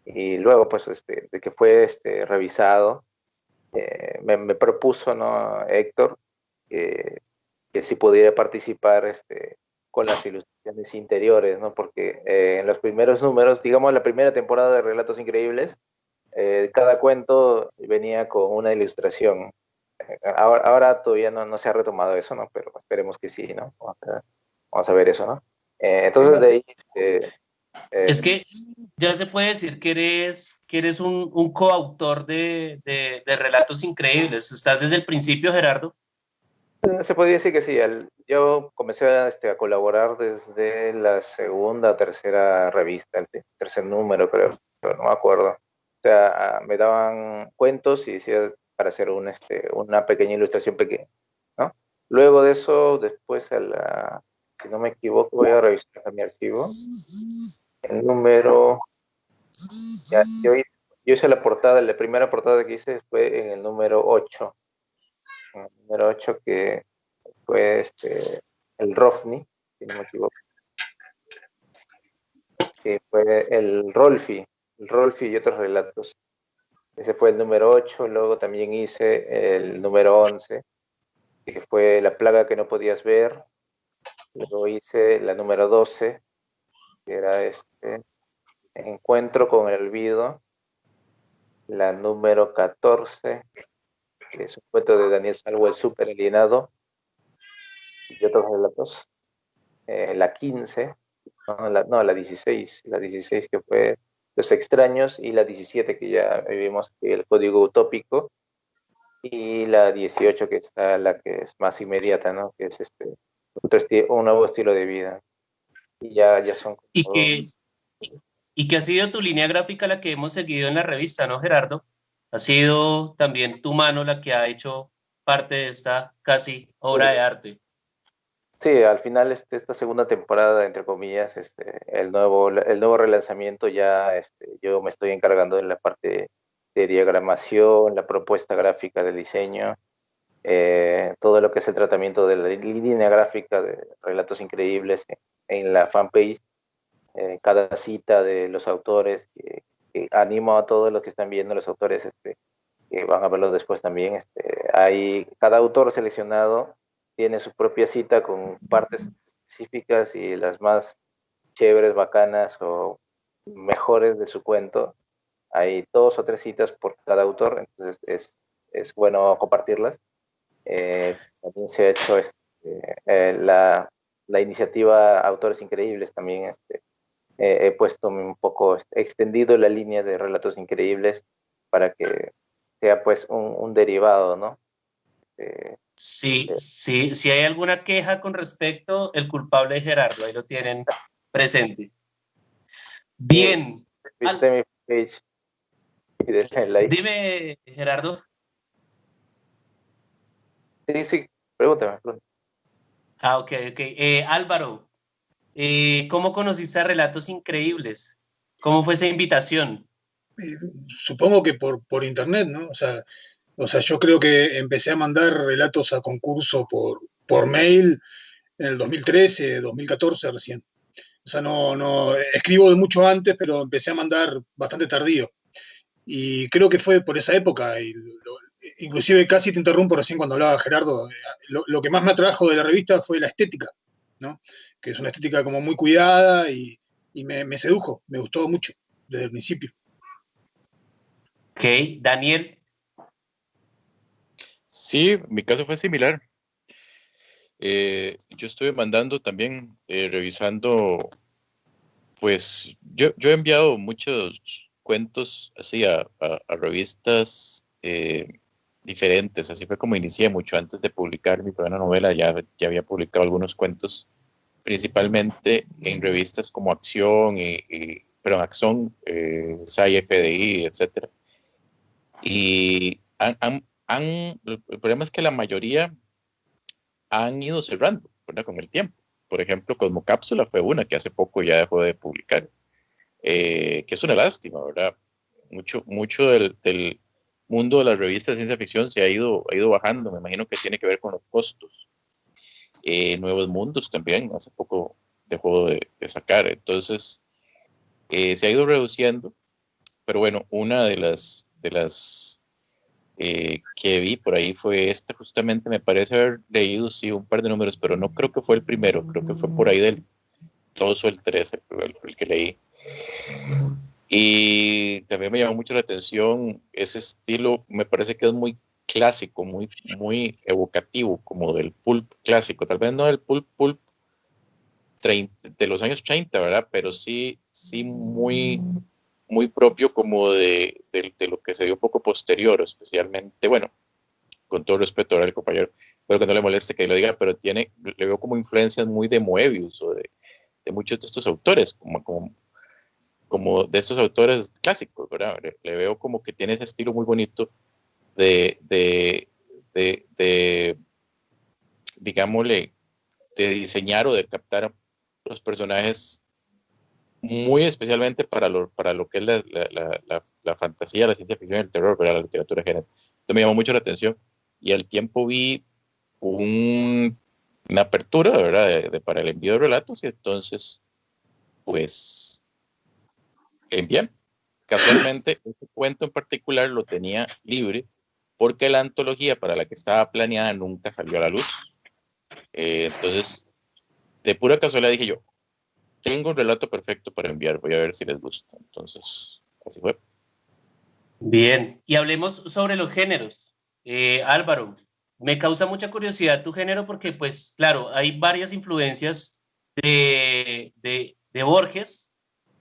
Speaker 4: Y luego, pues, de que fue revisado, me propuso, ¿no?, Héctor, que si pudiera participar con las ilustraciones interiores, ¿no? Porque en los primeros números, digamos la primera temporada de Relatos Increíbles, cada cuento venía con una ilustración. Ahora todavía no se ha retomado eso, ¿no? Pero esperemos que sí, ¿no? Vamos a ver eso, ¿no? Entonces de ahí...
Speaker 2: Es que ya se puede decir que eres un coautor de Relatos Increíbles. ¿Estás desde el principio, Gerardo?
Speaker 4: Se podría decir que sí. Yo comencé a colaborar desde la segunda o tercera revista, el tercer número, creo, pero no me acuerdo. O sea, me daban cuentos y decía para hacer una pequeña ilustración pequeña, ¿no? Luego de eso, después, si no me equivoco, voy a revisar mi archivo. El número... yo hice la primera portada que hice fue en el número 8. En el número 8 que fue el Rofni, si no me equivoco, que fue el Rolfi y otros relatos. Ese fue el número 8, luego también hice el número 11, que fue La plaga que no podías ver, luego hice la número 12, que era Encuentro con el olvido, la número 14, que es un cuento de Daniel Salvo, El súper alienado, y otros relatos, la 15, la 16, que fue Los extraños, y la 17 que ya vivimos, el código utópico, y la 18 que está la que es más inmediata, ¿no? Que es un nuevo estilo de vida. Y ya son
Speaker 2: Y que ha sido tu línea gráfica la que hemos seguido en la revista, ¿no, Gerardo? Ha sido también tu mano la que ha hecho parte de esta casi obra de arte.
Speaker 4: Sí, al final esta segunda temporada, entre comillas, el nuevo relanzamiento ya yo me estoy encargando de la parte de diagramación, la propuesta gráfica del diseño, todo lo que es el tratamiento de la línea gráfica de Relatos Increíbles en la fanpage, cada cita de los autores, que animo a todos los que están viendo, los autores que van a verlo después también. Hay cada autor seleccionado tiene su propia cita con partes específicas y las más chéveres, bacanas o mejores de su cuento. Hay 2 o 3 citas por cada autor, entonces es bueno compartirlas. También se ha hecho la iniciativa Autores Increíbles también, he puesto un poco, he extendido la línea de relatos increíbles para que sea pues un derivado, ¿no?
Speaker 2: Sí, sí, si hay alguna queja con respecto, el culpable es Gerardo, ahí lo tienen presente. Bien.
Speaker 4: Viste mi page y denle like.
Speaker 2: Dime, Gerardo.
Speaker 4: Sí, pregúntame.
Speaker 2: Ok. Álvaro, ¿cómo conociste a Relatos Increíbles? ¿Cómo fue esa invitación?
Speaker 3: Supongo que por internet, ¿no? O sea, yo creo que empecé a mandar relatos a concurso por mail en el 2013, 2014 recién. O sea, no, escribo de mucho antes, pero empecé a mandar bastante tardío. Y creo que fue por esa época. Inclusive casi te interrumpo recién cuando hablaba Gerardo. Lo que más me atrajo de la revista fue la estética, ¿no? Que es una estética como muy cuidada y me sedujo, me gustó mucho desde el principio.
Speaker 2: Ok, Daniel.
Speaker 5: Sí, mi caso fue similar. Yo estuve mandando también, revisando, pues yo he enviado muchos cuentos así a revistas diferentes, así fue como inicié mucho antes de publicar mi primera novela, ya había publicado algunos cuentos, principalmente en revistas como Acción, perdón, Acción, SAI, FDI, etcétera. Y el problema es que la mayoría han ido cerrando, ¿verdad? Con el tiempo. Por ejemplo, Cosmocápsula fue una que hace poco ya dejó de publicar, que es una lástima, ¿verdad? Mucho del mundo de las revistas de ciencia ficción ha ido bajando, me imagino que tiene que ver con los costos. Nuevos Mundos también, hace poco dejó de sacar, entonces se ha ido reduciendo, pero bueno, una de las que vi por ahí fue esta, justamente me parece haber leído, sí, un par de números, pero no creo que fue el primero, creo que fue por ahí del 2 o el 13, el que leí. Y también me llamó mucho la atención ese estilo, me parece que es muy clásico, muy evocativo, como del pulp clásico, tal vez no del pulp 30, de los años 30, ¿verdad? Pero sí muy propio como de lo que se dio un poco posterior, especialmente, bueno, con todo respeto al compañero, espero que no le moleste que lo diga, pero le veo como influencias muy de Moebius o de muchos de estos autores, como de estos autores clásicos, ¿verdad? Le veo como que tiene ese estilo muy bonito de, de, de digámosle, de diseñar o de captar los personajes muy especialmente para lo que es la fantasía, la ciencia ficción y el terror, ¿verdad? La literatura de género. Esto me llamó mucho la atención y al tiempo vi una apertura, ¿verdad? Para el envío de relatos y entonces, pues, envié. Casualmente, este cuento en particular lo tenía libre porque la antología para la que estaba planeada nunca salió a la luz. Entonces, de pura casualidad dije yo, tengo un relato perfecto para enviar, voy a ver si les gusta. Entonces, así fue.
Speaker 2: Bien, y hablemos sobre los géneros. Álvaro, me causa mucha curiosidad tu género porque, pues, claro, hay varias influencias de Borges,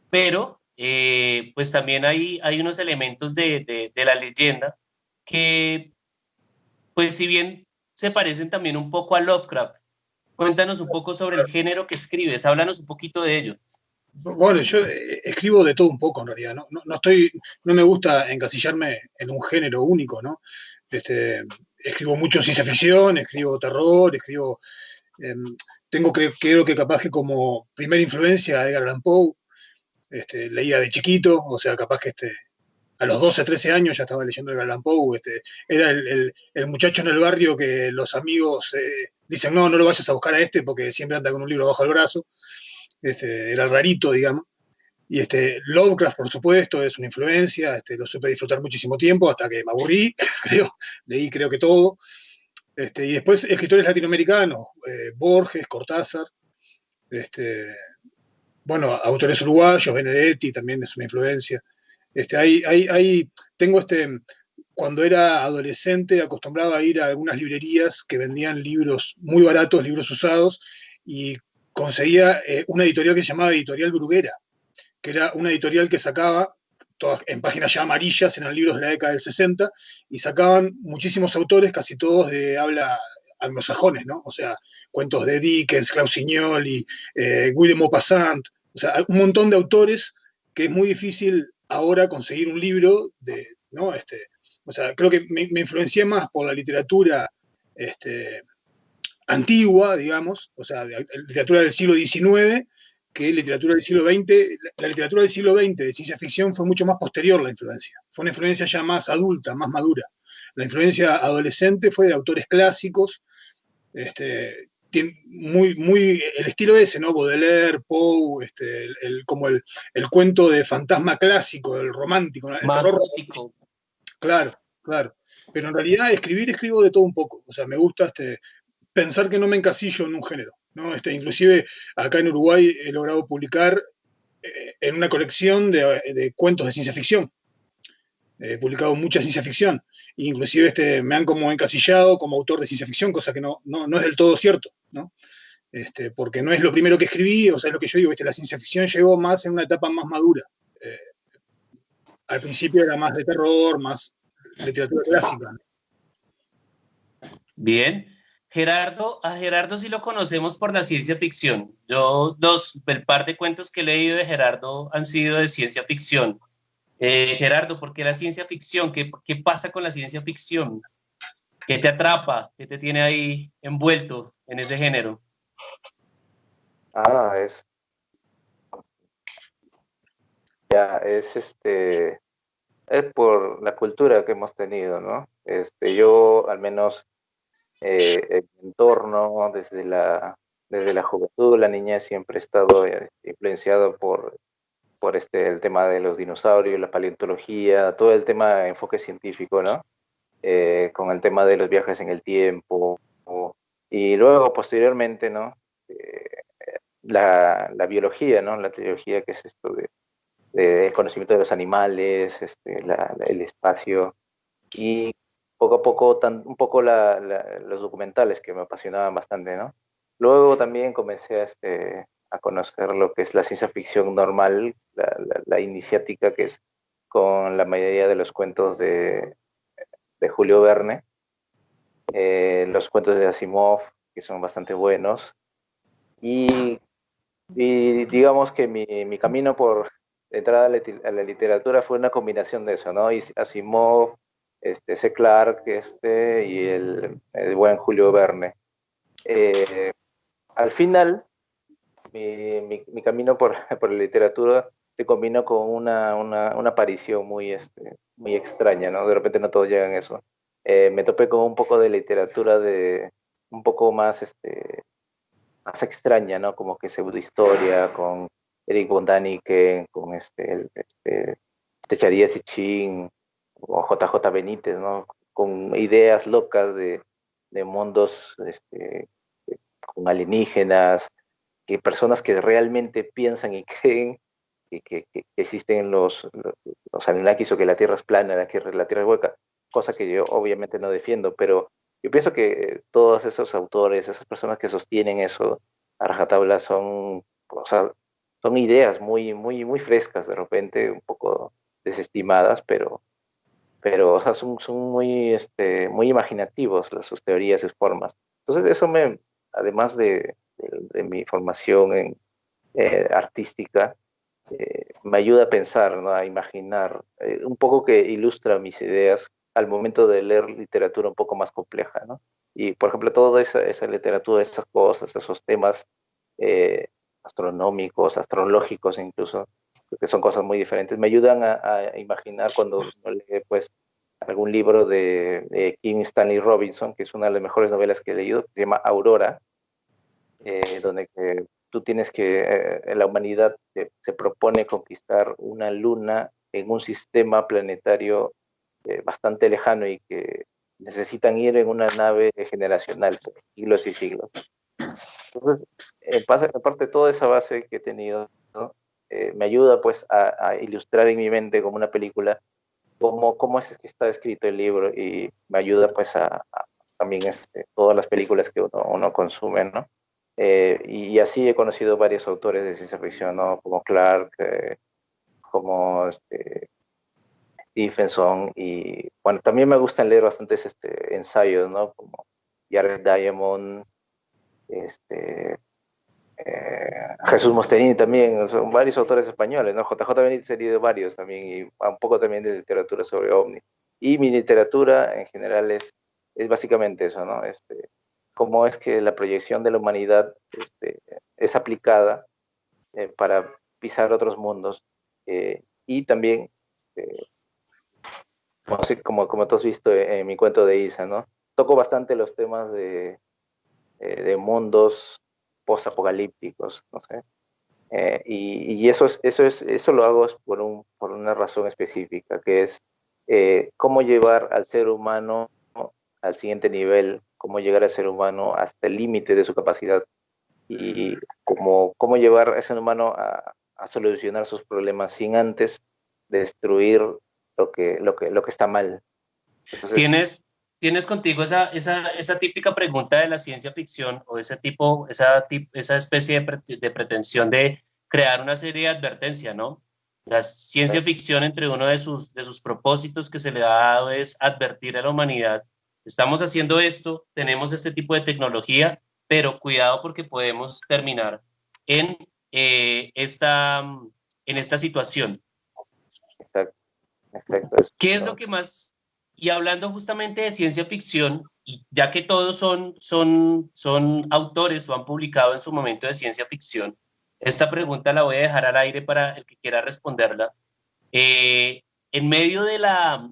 Speaker 2: pero pues también hay unos elementos de la leyenda que, pues, si bien se parecen también un poco a Lovecraft. Cuéntanos un poco sobre el género que escribes, háblanos un poquito de ello.
Speaker 3: Bueno, yo escribo de todo un poco en realidad, ¿no? No me gusta encasillarme en un género único, ¿no? Escribo mucho ciencia ficción, escribo terror, eh, creo que capaz que como primera influencia Edgar Allan Poe, leía de chiquito, o sea, capaz que a los 12, 13 años ya estaba leyendo Edgar Allan Poe, era el muchacho en el barrio que los amigos dicen, no lo vayas a buscar a porque siempre anda con un libro bajo el brazo, era el rarito, digamos. Y Lovecraft, por supuesto, es una influencia, lo supe disfrutar muchísimo tiempo hasta que me aburrí, leí creo que todo. Y después escritores latinoamericanos, Borges, Cortázar, bueno, autores uruguayos, Benedetti también es una influencia. Tengo cuando era adolescente acostumbraba a ir a algunas librerías que vendían libros muy baratos, libros usados, y conseguía una editorial que se llamaba Editorial Bruguera, que era una editorial que sacaba, todas en páginas ya amarillas, eran libros de la década del 60, y sacaban muchísimos autores, casi todos de habla anglosajones, ¿no? O sea, cuentos de Dickens, Klaus Signoli, Guy de Maupassant, o sea, un montón de autores que es muy difícil ahora conseguir un libro de, ¿no? O sea, creo que me influencié más por la literatura antigua, digamos, o sea, literatura del siglo XIX, que literatura del siglo XX. La literatura del siglo XX de ciencia ficción fue mucho más posterior la influencia. Fue una influencia ya más adulta, más madura. La influencia adolescente fue de autores clásicos, el estilo ese, ¿no? Baudelaire, Poe, como el cuento de fantasma clásico, el romántico, el
Speaker 2: Más
Speaker 3: terror
Speaker 2: gótico.
Speaker 3: romántico. Claro, claro. Pero en realidad escribo de todo un poco. O sea, me gusta pensar que no me encasillo en un género, ¿no? Inclusive acá en Uruguay he logrado publicar en una colección de cuentos de ciencia ficción. He publicado mucha ciencia ficción. Inclusive me han como encasillado como autor de ciencia ficción, cosa que no es del todo cierto, ¿no? Porque no es lo primero que escribí, o sea, es lo que yo digo, la ciencia ficción llegó más en una etapa más madura. Al principio era más de terror, más literatura clásica, ¿no?
Speaker 2: Bien. A Gerardo sí lo conocemos por la ciencia ficción. El par de cuentos que he leído de Gerardo han sido de ciencia ficción. Gerardo, ¿por qué la ciencia ficción? ¿Qué pasa con la ciencia ficción? ¿Qué te atrapa? ¿Qué te tiene ahí envuelto en ese género?
Speaker 4: Es por la cultura que hemos tenido, ¿no? Yo al menos en mi entorno desde la juventud, la niñez, siempre he estado influenciado por el tema de los dinosaurios, la paleontología, todo el tema de enfoque científico, ¿no? Con el tema de los viajes en el tiempo, y luego posteriormente, ¿no? La biología, ¿no? La biología, que es esto del conocimiento de los animales, el espacio, y poco a poco, un poco los documentales, que me apasionaban bastante, ¿no? Luego también comencé a conocer lo que es la ciencia ficción normal, la iniciática, que es con la mayoría de los cuentos de Julio Verne, los cuentos de Asimov, que son bastante buenos, y digamos que mi camino por entrada a la literatura fue una combinación de eso, ¿no? Y Asimov, C. Clarke, y el buen Julio Verne. Al final, mi camino por la literatura se combinó con una aparición muy extraña, ¿no? De repente no todos llegan a eso. Me topé con un poco de literatura un poco más extraña, ¿no? Como que pseudohistoria, con Eric von Däniken, con Techaría Sitchin o JJ Benítez, ¿no? Con ideas locas de mundos con alienígenas, que personas que realmente piensan y creen que existen los Anunnakis, o que la Tierra es plana, la Tierra es hueca, cosa que yo obviamente no defiendo, pero yo pienso que todos esos autores, esas personas que sostienen eso a rajatabla, o sea, son ideas muy, muy, muy frescas, de repente un poco desestimadas, pero o sea, son muy imaginativos sus teorías, sus formas. Entonces eso además de mi formación artística, me ayuda a pensar, ¿no? A imaginar, un poco, que ilustra mis ideas al momento de leer literatura un poco más compleja, ¿no? Y, por ejemplo, toda esa literatura, esas cosas, esos temas astronómicos, astrológicos incluso, que son cosas muy diferentes, me ayudan a imaginar cuando uno lee, pues, algún libro de Kim Stanley Robinson, que es una de las mejores novelas que he leído, que se llama Aurora, donde tú tienes la humanidad se propone conquistar una luna en un sistema planetario bastante lejano, y que necesitan ir en una nave generacional, siglos y siglos. Entonces, aparte de toda esa base que he tenido, ¿no? Me ayuda, pues, a ilustrar en mi mente como una película cómo es que está escrito el libro, y me ayuda, pues, también todas las películas que uno consume, ¿no? Y así he conocido varios autores de ciencia ficción, ¿no? Como Clarke, como Stephenson, y bueno, también me gustan leer bastantes ensayos, ¿no? Como Jared Diamond, Jesús Mosterini también, son varios autores españoles, ¿no? JJ Benítez he leído varios también, y un poco también de literatura sobre ovni. Y mi literatura en general es básicamente eso, ¿no? Cómo es que la proyección de la humanidad es aplicada para pisar otros mundos. Y también, como tú has visto en mi cuento de Isa, ¿no? Toco bastante los temas de mundos post-apocalípticos, no sé. Y eso lo hago por una razón específica, que es cómo llevar al ser humano al siguiente nivel, cómo llegar al ser humano hasta el límite de su capacidad, y cómo llevar a ese humano a solucionar sus problemas sin antes destruir lo que está mal. Entonces,
Speaker 2: ¿Tienes contigo esa típica pregunta de la ciencia ficción o esa especie de pretensión de crear una serie de advertencia, ¿no? La ciencia ficción, entre uno de sus propósitos que se le ha dado, es advertir a la humanidad: estamos haciendo esto, tenemos este tipo de tecnología, pero cuidado porque podemos terminar en, eh, esta, en esta situación.
Speaker 4: exacto.
Speaker 2: ¿Qué es lo que más? Y hablando justamente de ciencia ficción, y ya que todos son autores o han publicado en su momento de ciencia ficción, esta pregunta la voy a dejar al aire para el que quiera responderla. En medio de la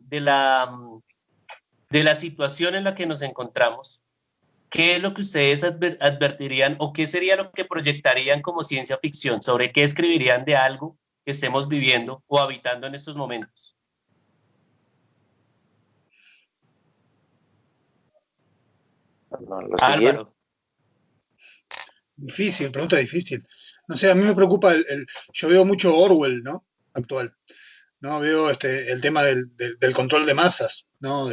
Speaker 2: situación en la que nos encontramos, ¿qué es lo que ustedes advertirían o qué sería lo que proyectarían como ciencia ficción? ¿Sobre qué escribirían de algo que estemos viviendo o habitando en estos momentos?
Speaker 4: No, lo siguiente.
Speaker 2: Álvaro.
Speaker 3: Difícil, pregunta difícil. No sé, a mí me preocupa yo veo mucho Orwell, ¿no? Actual. ¿No? Veo el tema del control de masas, ¿no?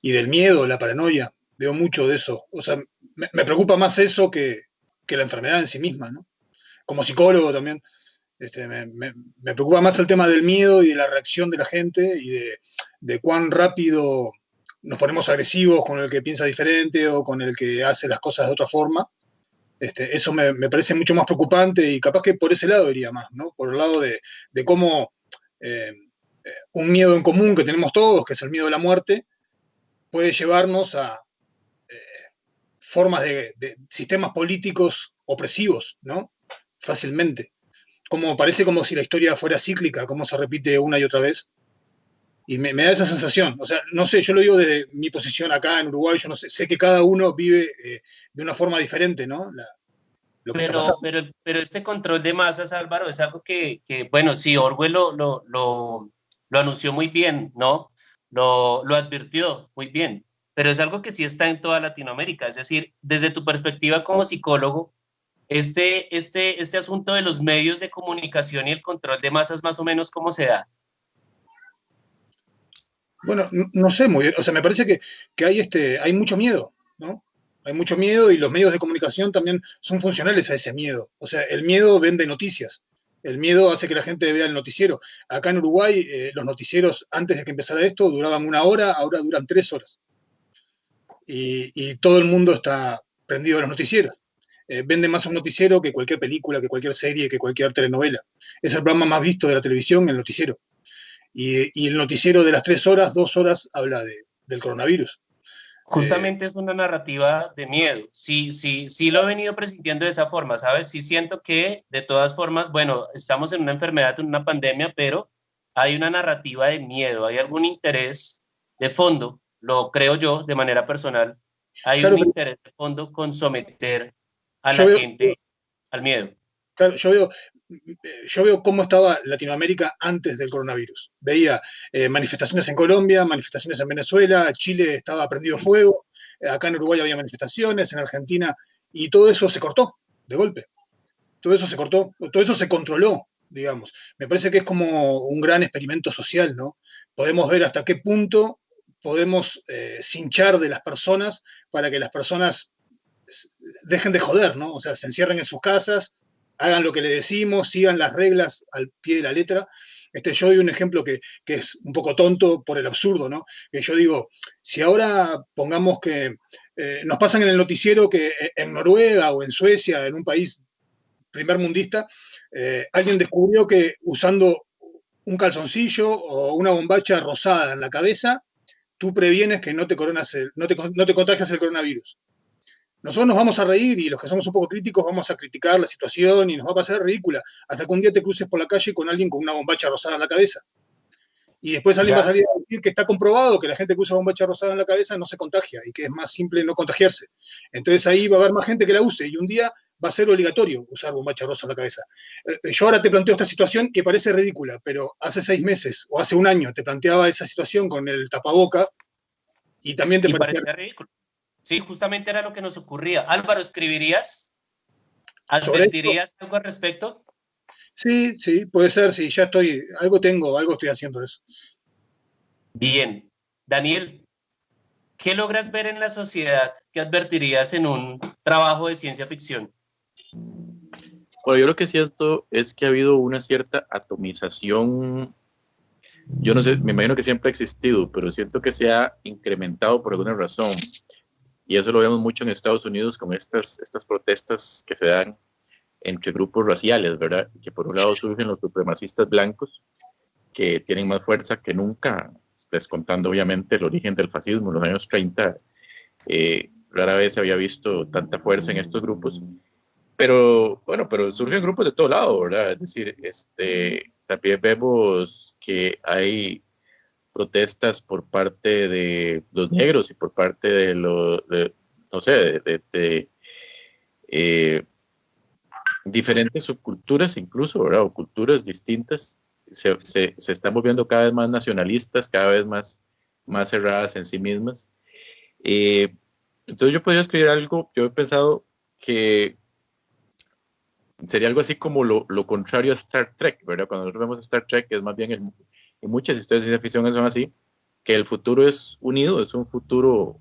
Speaker 3: Y del miedo, la paranoia. Veo mucho de eso. O sea, me preocupa más eso que la enfermedad en sí misma, ¿no? Como psicólogo también, me preocupa más el tema del miedo y de la reacción de la gente y de cuán rápido nos ponemos agresivos con el que piensa diferente o con el que hace las cosas de otra forma. Eso me parece mucho más preocupante y capaz que por ese lado iría más, ¿no? Por el lado de cómo un miedo en común que tenemos todos, que es el miedo a la muerte, puede llevarnos a formas de sistemas políticos opresivos, ¿no? Fácilmente. Parece como si la historia fuera cíclica, como se repite una y otra vez. Y me da esa sensación. O sea, no sé, yo lo digo desde mi posición acá en Uruguay, yo no sé que cada uno vive de una forma diferente, ¿no? Lo que está pasando.
Speaker 2: Pero este control de masas, Álvaro, es algo bueno, sí, Orwell lo anunció muy bien, ¿no? Lo advirtió muy bien, pero es algo que sí está en toda Latinoamérica. Es decir, desde tu perspectiva como psicólogo, este asunto de los medios de comunicación y el control de masas, más o menos, ¿cómo se da?
Speaker 3: Bueno, no sé muy bien. O sea, me parece que hay mucho miedo, ¿no? Hay mucho miedo y los medios de comunicación también son funcionales a ese miedo. O sea, el miedo vende noticias. El miedo hace que la gente vea el noticiero. Acá en Uruguay, los noticieros, antes de que empezara esto, duraban 1 hora, ahora duran 3 horas. Y todo el mundo está prendido a los noticieros. Vende más un noticiero que cualquier película, que cualquier serie, que cualquier telenovela. Es el programa más visto de la televisión, el noticiero. Y el noticiero de las 3 horas, 2 horas, habla del coronavirus.
Speaker 2: Justamente es una narrativa de miedo. Sí lo he venido presintiendo de esa forma, ¿sabes? Sí siento que, de todas formas, bueno, estamos en una enfermedad, en una pandemia, pero hay una narrativa de miedo, hay algún interés de fondo, lo creo yo de manera personal, hay
Speaker 3: Claro,
Speaker 2: un interés de fondo con someter a
Speaker 3: yo
Speaker 2: la
Speaker 3: veo,
Speaker 2: gente al miedo.
Speaker 3: claro, yo veo cómo estaba Latinoamérica antes del coronavirus. Veía manifestaciones en Colombia, manifestaciones en Venezuela, Chile estaba prendido fuego, acá en Uruguay había manifestaciones, en Argentina, y todo eso se cortó de golpe. Todo eso se cortó, todo eso se controló, digamos. Me parece que es como un gran experimento social, ¿no? Podemos ver hasta qué punto podemos cinchar de las personas para que las personas dejen de joder, ¿no? O sea, se encierren en sus casas, hagan lo que le decimos, sigan las reglas al pie de la letra. Yo doy un ejemplo que es un poco tonto por el absurdo, ¿no? Que yo digo, si ahora pongamos que nos pasan en el noticiero que en Noruega o en Suecia, en un país primermundista, alguien descubrió que usando un calzoncillo o una bombacha rosada en la cabeza, tú previenes que no te contagias el coronavirus. Nosotros nos vamos a reír y los que somos un poco críticos vamos a criticar la situación y nos va a pasar ridícula, hasta que un día te cruces por la calle con alguien con una bombacha rosada en la cabeza. Y después alguien va a salir a decir que está comprobado que la gente que usa bombacha rosada en la cabeza no se contagia y que es más simple no contagiarse. Entonces ahí va a haber más gente que la use y un día va a ser obligatorio usar bombacha rosa en la cabeza. Yo ahora te planteo esta situación que parece ridícula, pero hace 6 meses o hace un año te planteaba esa situación con el tapaboca y también te
Speaker 2: parecía ridículo. Sí, justamente era lo que nos ocurría. Álvaro, ¿escribirías? ¿Advertirías algo al respecto?
Speaker 3: Sí, puede ser, sí, ya algo estoy haciendo de eso.
Speaker 2: Bien. Daniel, ¿qué logras ver en la sociedad que advertirías en un trabajo de ciencia ficción?
Speaker 5: Bueno, yo lo que siento es que ha habido una cierta atomización. Yo no sé, me imagino que siempre ha existido, pero siento que se ha incrementado por alguna razón. Y eso lo vemos mucho en Estados Unidos con estas protestas que se dan entre grupos raciales, ¿verdad? Que por un lado surgen los supremacistas blancos, que tienen más fuerza que nunca, descontando obviamente el origen del fascismo en los años 30. Rara vez se había visto tanta fuerza en estos grupos. Pero bueno, pero surgen grupos de todo lado, ¿verdad? Es decir, también vemos que hay protestas por parte de los negros y por parte de los, no sé, diferentes subculturas incluso, ¿verdad? O culturas distintas, se están volviendo cada vez más nacionalistas, cada vez más cerradas en sí mismas. Entonces yo podría escribir algo, yo he pensado que sería algo así como lo contrario a Star Trek, ¿verdad? Cuando nosotros vemos Star Trek, es más bien, en muchas historias de ciencia ficción son así, que el futuro es unido, es un futuro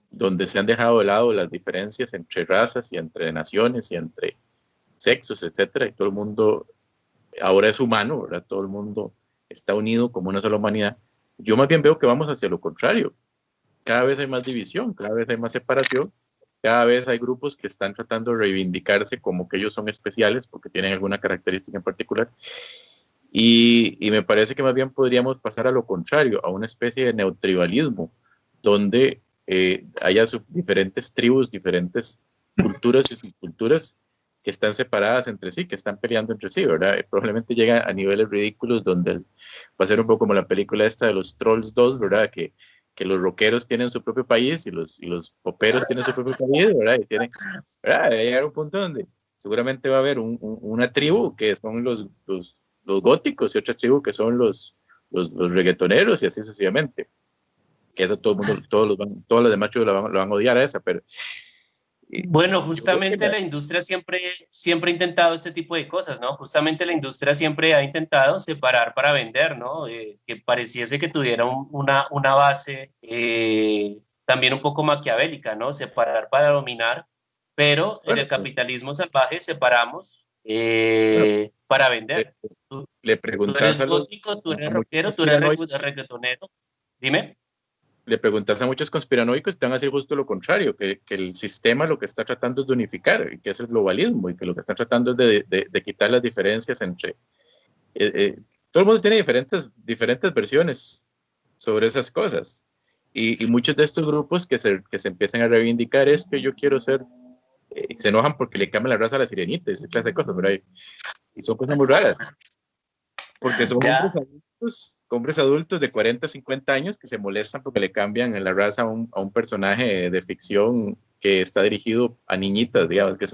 Speaker 5: donde se han dejado de lado las diferencias entre razas y entre naciones y entre sexos, etcétera, y todo el mundo ahora es humano, ¿verdad? Todo el mundo está unido como una sola humanidad. Yo más bien veo que vamos hacia lo contrario. Cada vez hay más división, cada vez hay más separación, cada vez hay grupos que están tratando de reivindicarse como que ellos son especiales porque tienen alguna característica en particular. Y me parece que más bien podríamos pasar a lo contrario, a una especie de neotribalismo, donde haya diferentes tribus, diferentes culturas y subculturas que están separadas entre sí, que están peleando entre sí, ¿verdad? Probablemente llega a niveles ridículos donde va a ser un poco como la película esta de los Trolls 2, ¿verdad? Que los rockeros tienen su propio país y los poperos tienen su propio país, ¿verdad? Y tienen, ¿verdad? Va a llegar un punto donde seguramente va a haber una tribu que son los góticos y otra tribu que son los reggaetoneros y así sucesivamente. Que eso todo el mundo, todos los demás tribus lo van a odiar a esa, pero...
Speaker 2: Bueno, justamente la industria siempre ha intentado este tipo de cosas, ¿no? Justamente la industria siempre ha intentado separar para vender, ¿no? Que pareciese que tuviera una base también un poco maquiavélica, ¿no? Separar para dominar, pero en el capitalismo salvaje separamos para vender. Tú eres gótico, tú eres rockero, tú eres reggaetonero. Dime.
Speaker 5: Le preguntas a muchos conspiranoicos, te van a decir justo lo contrario, que el sistema lo que está tratando es de unificar, y que es el globalismo, y que lo que está tratando es de quitar las diferencias entre... todo el mundo tiene diferentes versiones sobre esas cosas, y muchos de estos grupos que se empiezan a reivindicar es que yo quiero ser... se enojan porque le cambian la raza a la sirenita, esa clase de cosas, ¿verdad? Y son cosas muy raras, porque son hombres adultos de 40, 50 años que se molestan porque le cambian la raza a un personaje de ficción que está dirigido a niñitas, digamos, que es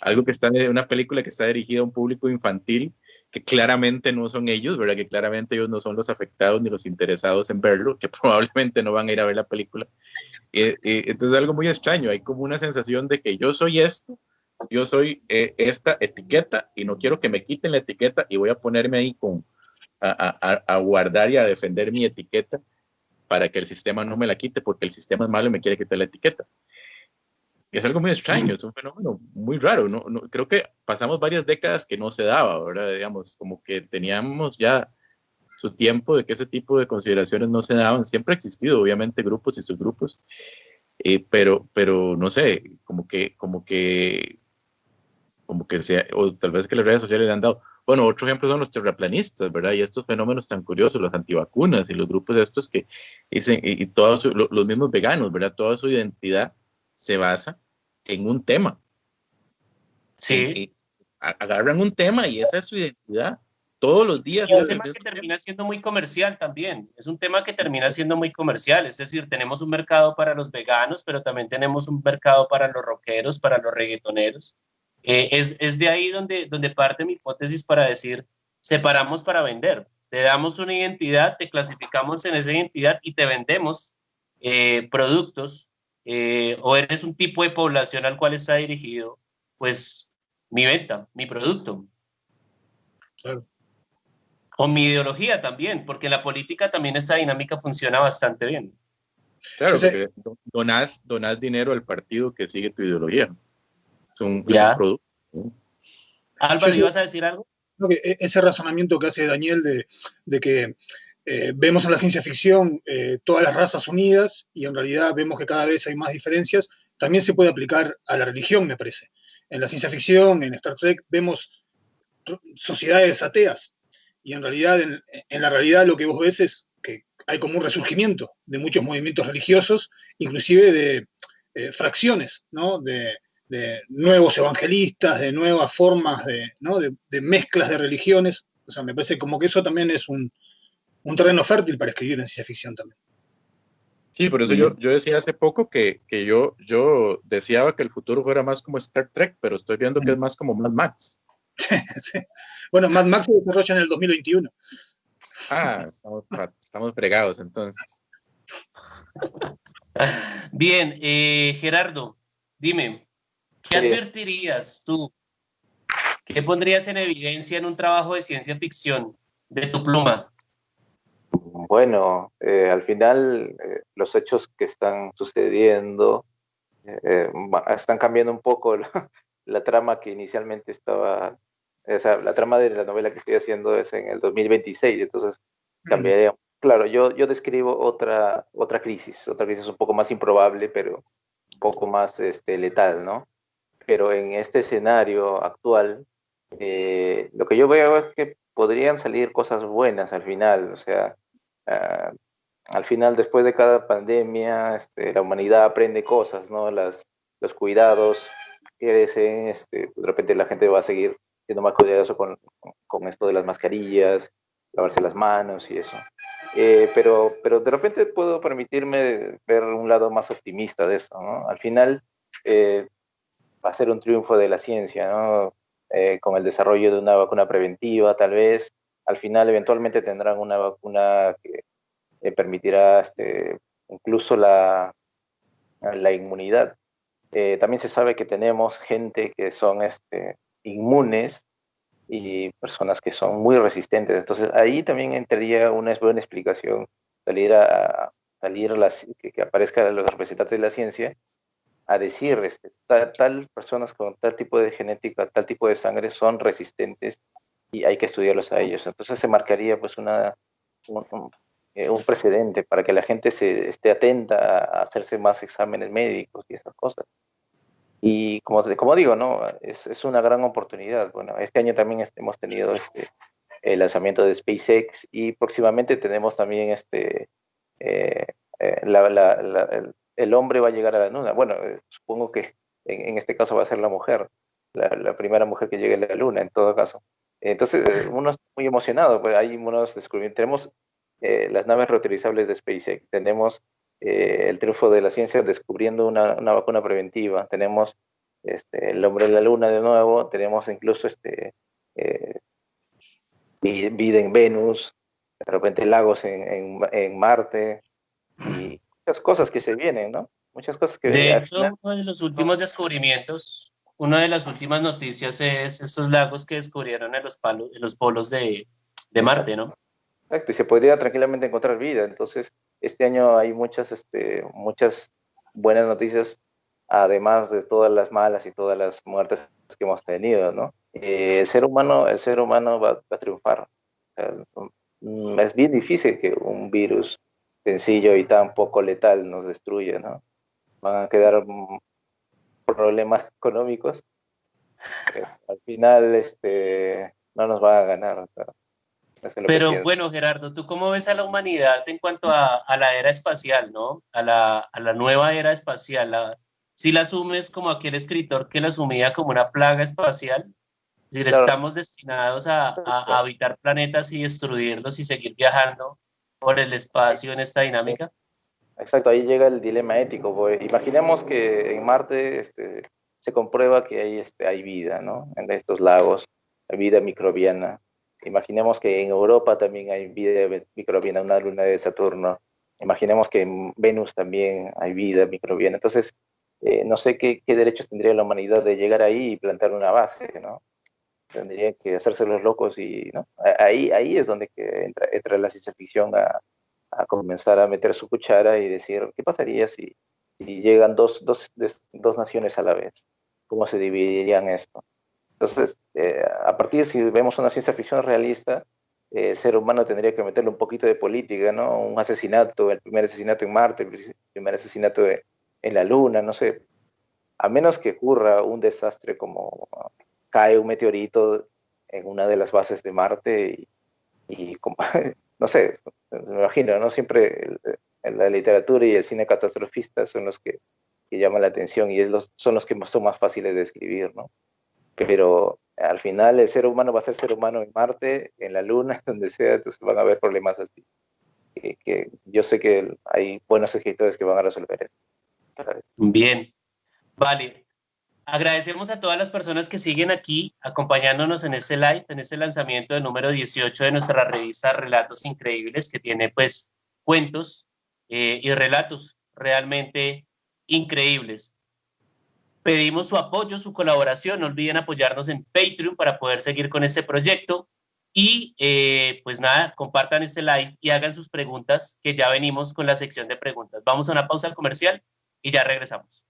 Speaker 5: algo que está en una película que está dirigida a un público infantil, que claramente no son ellos, ¿verdad? Que claramente ellos no son los afectados ni los interesados en verlo, que probablemente no van a ir a ver la película. Entonces es algo muy extraño, hay como una sensación de que yo soy esto, yo soy esta etiqueta y no quiero que me quiten la etiqueta y voy a ponerme ahí a guardar y a defender mi etiqueta para que el sistema no me la quite porque el sistema es malo y me quiere quitar la etiqueta. es algo muy extraño, es un fenómeno muy raro. Creo que pasamos varias décadas que no se daba, ¿verdad? Digamos, como que teníamos ya su tiempo de que ese tipo de consideraciones no se daban. Siempre ha existido, obviamente, grupos y subgrupos, pero no sé, o tal vez que las redes sociales le han dado. Bueno, otro ejemplo son los terraplanistas, ¿verdad? Y estos fenómenos tan curiosos, los antivacunas y los grupos estos que dicen, y todos los mismos veganos, ¿verdad? Toda su identidad se basa en un tema.
Speaker 2: Sí.
Speaker 5: Agarran un tema y esa es su identidad. Todos los días.
Speaker 2: Y un tema que termina siendo muy comercial también. Es un tema que termina siendo muy comercial. Es decir, tenemos un mercado para los veganos, pero también tenemos un mercado para los rockeros, para los reggaetoneros. Es de ahí donde parte mi hipótesis para decir, separamos para vender. Te damos una identidad, te clasificamos en esa identidad y te vendemos productos, o eres un tipo de población al cual está dirigido, pues, mi venta, mi producto.
Speaker 3: Claro.
Speaker 2: O mi ideología también, porque en la política también esta dinámica funciona bastante bien.
Speaker 5: Claro, porque donás dinero al partido que sigue tu ideología. Es un producto.
Speaker 2: Álvaro, ¿ibas a decir algo?
Speaker 3: Ese razonamiento que hace Daniel de que vemos en la ciencia ficción todas las razas unidas y en realidad vemos que cada vez hay más diferencias, también se puede aplicar a la religión, me parece. En la ciencia ficción, en Star Trek, vemos sociedades ateas y en realidad, en la realidad lo que vos ves es que hay como un resurgimiento de muchos movimientos religiosos, inclusive de fracciones, ¿no? De nuevos evangelistas, de nuevas formas, ¿no? de mezclas de religiones. O sea, me parece como que eso también es un terreno fértil para escribir en ciencia ficción también.
Speaker 5: Sí, por eso yo decía hace poco que yo deseaba que el futuro fuera más como Star Trek, pero estoy viendo que es más como Mad Max.
Speaker 3: Sí. Bueno, Mad Max se desarrolla en el 2021.
Speaker 5: Ah, estamos fregados entonces.
Speaker 2: Bien, Gerardo, dime, ¿qué advertirías tú? ¿Qué pondrías en evidencia en un trabajo de ciencia ficción de tu pluma?
Speaker 4: Bueno, al final los hechos que están sucediendo están cambiando un poco la trama que inicialmente estaba, o sea, la trama de la novela que estoy haciendo es en el 2026, entonces cambiaría. Claro, yo describo otra crisis un poco más improbable, pero un poco más letal, ¿no? Pero en este escenario actual, lo que yo veo es que podrían salir cosas buenas al final, o sea, al final, después de cada pandemia, la humanidad aprende cosas, ¿no? Los cuidados crecen, de repente la gente va a seguir siendo más cuidadoso con esto de las mascarillas, lavarse las manos y eso. Pero de repente puedo permitirme ver un lado más optimista de eso, ¿no? Al final va a ser un triunfo de la ciencia, ¿no? Con el desarrollo de una vacuna preventiva, tal vez. Al final, eventualmente tendrán una vacuna que permitirá incluso la inmunidad. También se sabe que tenemos gente que son inmunes y personas que son muy resistentes. Entonces ahí también entraría una buena explicación, que aparezca los representantes de la ciencia a decir, tal personas con tal tipo de genética, tal tipo de sangre son resistentes y hay que estudiarlos a ellos. Entonces se marcaría pues un precedente para que la gente esté atenta a hacerse más exámenes médicos y esas cosas. Y como digo, ¿no? Es una gran oportunidad. Bueno, este año también hemos tenido el lanzamiento de SpaceX y próximamente tenemos también el hombre va a llegar a la luna. Bueno, supongo que en este caso va a ser la mujer, la primera mujer que llegue a la luna, en todo caso. Entonces, uno está muy emocionado, pues hay unos descubrimientos. Tenemos las naves reutilizables de SpaceX, tenemos el triunfo de la ciencia descubriendo una vacuna preventiva, tenemos el hombre en la luna de nuevo, tenemos incluso vida en Venus, de repente lagos en Marte, y muchas cosas que se vienen, ¿no? Muchas cosas que
Speaker 2: De
Speaker 4: al
Speaker 2: hecho,
Speaker 4: final...
Speaker 2: uno de los últimos descubrimientos, una de las últimas noticias es estos lagos que descubrieron en los polos de Marte, ¿no?
Speaker 4: Exacto, y se podría tranquilamente encontrar vida. Entonces, este año hay muchas buenas noticias además de todas las malas y todas las muertes que hemos tenido, ¿no? El ser humano va a triunfar. O sea, es bien difícil que un virus sencillo y tan poco letal nos destruya, ¿no? Van a quedar problemas económicos. Al final, no nos van a ganar. O sea, eso es lo que
Speaker 2: Pero
Speaker 4: pienso.
Speaker 2: bueno, Gerardo, ¿tú cómo ves a la humanidad en cuanto a la era espacial, ¿no? A la nueva era espacial. Si la asumes como aquel escritor que la asumía como una plaga espacial, es decir,
Speaker 4: Claro,
Speaker 2: estamos destinados a habitar planetas y destruirlos y seguir viajando por el espacio en esta dinámica.
Speaker 4: exacto, ahí llega el dilema ético. Pues. Imaginemos que en Marte se comprueba que hay vida, ¿no? En estos lagos, hay vida microbiana. Imaginemos que en Europa también hay vida microbiana, una luna de Saturno. Imaginemos que en Venus también hay vida microbiana. Entonces, no sé qué derechos tendría la humanidad de llegar ahí y plantar una base, ¿no? Tendrían que hacerse los locos y, ¿no? Ahí es donde que entra la ciencia ficción a comenzar a meter su cuchara y decir, ¿qué pasaría si llegan dos naciones a la vez? ¿Cómo se dividirían esto? Entonces, a partir, si vemos una ciencia ficción realista, el ser humano tendría que meterle un poquito de política, ¿no? Un asesinato, el primer asesinato en Marte, el primer asesinato en la Luna, no sé. A menos que ocurra un desastre como cae un meteorito en una de las bases de Marte y como, no sé, me imagino, ¿no? Siempre la literatura y el cine catastrofista son los que llaman la atención y son los que son más fáciles de escribir, ¿no? Pero al final el ser humano va a ser ser humano en Marte, en la Luna, donde sea, entonces van a haber problemas así. Que yo sé que hay buenos escritores que van a resolver eso.
Speaker 2: Bien, vale. Agradecemos a todas las personas que siguen aquí acompañándonos en este live, en este lanzamiento del número 18 de nuestra revista Relatos Increíbles, que tiene pues cuentos y relatos realmente increíbles. Pedimos su apoyo, su colaboración. No olviden apoyarnos en Patreon para poder seguir con este proyecto. Y pues nada, compartan este live y hagan sus preguntas, que ya venimos con la sección de preguntas. Vamos a una pausa comercial y ya regresamos.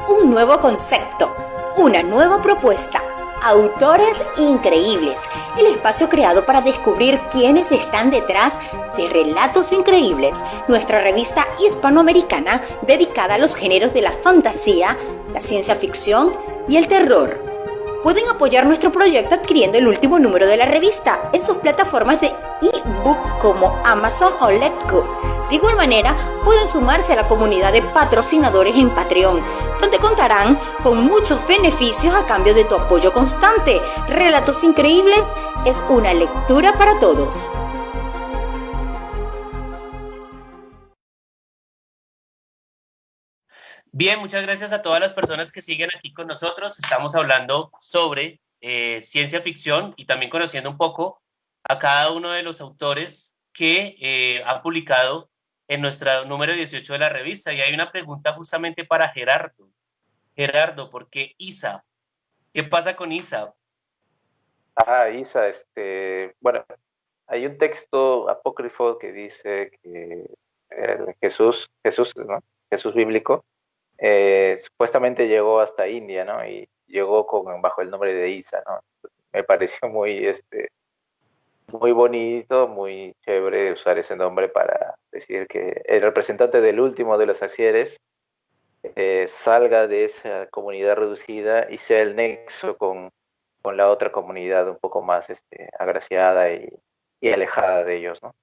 Speaker 1: Un nuevo concepto, una nueva propuesta. Autores increíbles, el espacio creado para descubrir quiénes están detrás de Relatos Increíbles, nuestra revista hispanoamericana dedicada a los géneros de la fantasía, la ciencia ficción y el terror. Pueden apoyar nuestro proyecto adquiriendo el último número de la revista en sus plataformas de ebook como Amazon o Letgo. De igual manera, pueden sumarse a la comunidad de patrocinadores en Patreon, donde contarán con muchos beneficios a cambio de tu apoyo constante. Relatos Increíbles es una lectura para todos.
Speaker 2: Bien, muchas gracias a todas las personas que siguen aquí con nosotros. Estamos hablando sobre ciencia ficción y también conociendo un poco a cada uno de los autores que ha publicado en nuestro número 18 de la revista. Y hay una pregunta justamente para Gerardo. Gerardo, ¿por qué Isa? ¿Qué pasa con Isa?
Speaker 4: Isa, bueno, hay un texto apócrifo que dice que Jesús, ¿no? Jesús bíblico, supuestamente llegó hasta India, ¿no? Y llegó bajo el nombre de Isa, ¿no? Me pareció muy bonito, muy chévere usar ese nombre para decir que el representante del último de los asieres salga de esa comunidad reducida y sea el nexo con la otra comunidad un poco más agraciada y alejada de ellos, ¿no?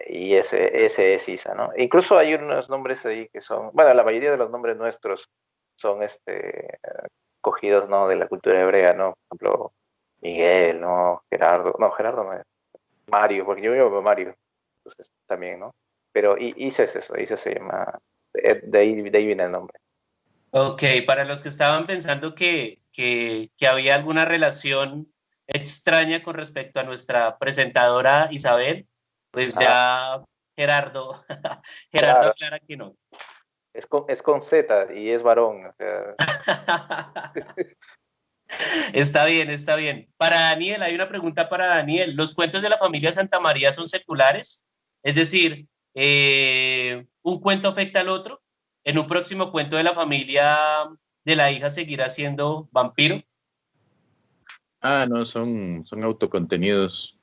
Speaker 4: Y ese es Isa, ¿no? Incluso hay unos nombres ahí que son, bueno, la mayoría de los nombres nuestros son cogidos, ¿no? De la cultura hebrea, ¿no? Por ejemplo, Miguel, ¿no? Gerardo no es, Mario, porque yo me llamo Mario, entonces también, ¿no? Pero Isa es eso, Isa se llama, de ahí viene el nombre.
Speaker 2: Ok, para los que estaban pensando que había alguna relación extraña con respecto a nuestra presentadora Isabel, pues ya Gerardo, Gerardo
Speaker 4: Claro,
Speaker 2: aclara que no.
Speaker 4: es con Z y es varón, o sea.
Speaker 2: Está bien, está bien. Para Daniel, hay una pregunta para Daniel. ¿Los cuentos de la familia Santa María son seculares? Es decir, ¿un cuento afecta al otro? ¿En un próximo cuento de la familia de la hija seguirá siendo vampiro?
Speaker 5: No, son autocontenidos.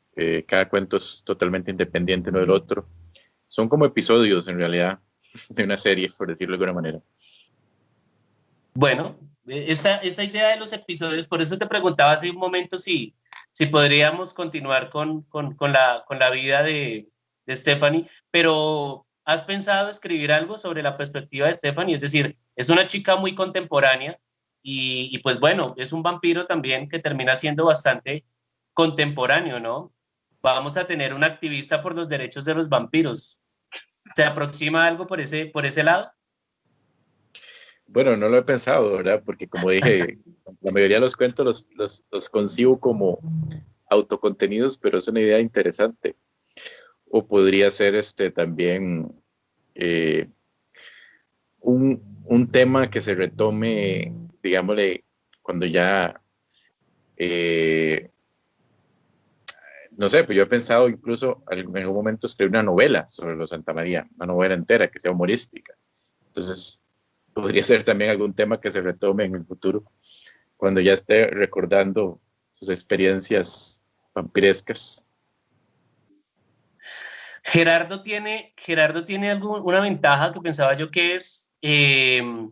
Speaker 5: Cada cuento es totalmente independiente uno del otro. Son como episodios, en realidad, de una serie, por decirlo de alguna manera.
Speaker 2: Bueno, esa idea de los episodios, por eso te preguntaba hace un momento si podríamos continuar con la vida de Stephanie, pero ¿has pensado escribir algo sobre la perspectiva de Stephanie? Es decir, es una chica muy contemporánea y pues bueno, es un vampiro también que termina siendo bastante contemporáneo, ¿no? Vamos a tener un activista por los derechos de los vampiros. ¿Se aproxima algo por ese lado?
Speaker 5: Bueno, no lo he pensado, ¿verdad? Porque como dije, la mayoría de los cuentos los concibo como autocontenidos, pero es una idea interesante. O podría ser también eh, un tema que se retome, digámosle, cuando ya, eh, no sé, pues yo he pensado incluso en algún momento escribir una novela sobre los Santa María, una novela entera que sea humorística. Entonces, podría ser también algún tema que se retome en el futuro, cuando ya esté recordando sus experiencias vampirescas.
Speaker 2: Gerardo tiene una ventaja que pensaba yo que es, mm,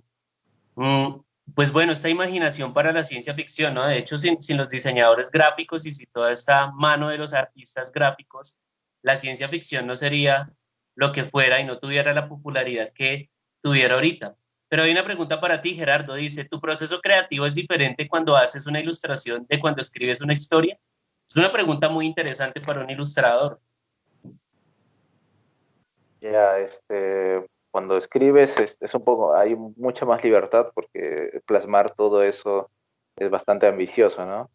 Speaker 2: pues bueno, esta imaginación para la ciencia ficción, ¿no? De hecho, sin los diseñadores gráficos y sin toda esta mano de los artistas gráficos, la ciencia ficción no sería lo que fuera y no tuviera la popularidad que tuviera ahorita. Pero hay una pregunta para ti, Gerardo. Dice, ¿tu proceso creativo es diferente cuando haces una ilustración de cuando escribes una historia? Es una pregunta muy interesante para un ilustrador.
Speaker 4: Ya, cuando escribes es un poco, hay mucha más libertad porque plasmar todo eso es bastante ambicioso, ¿no?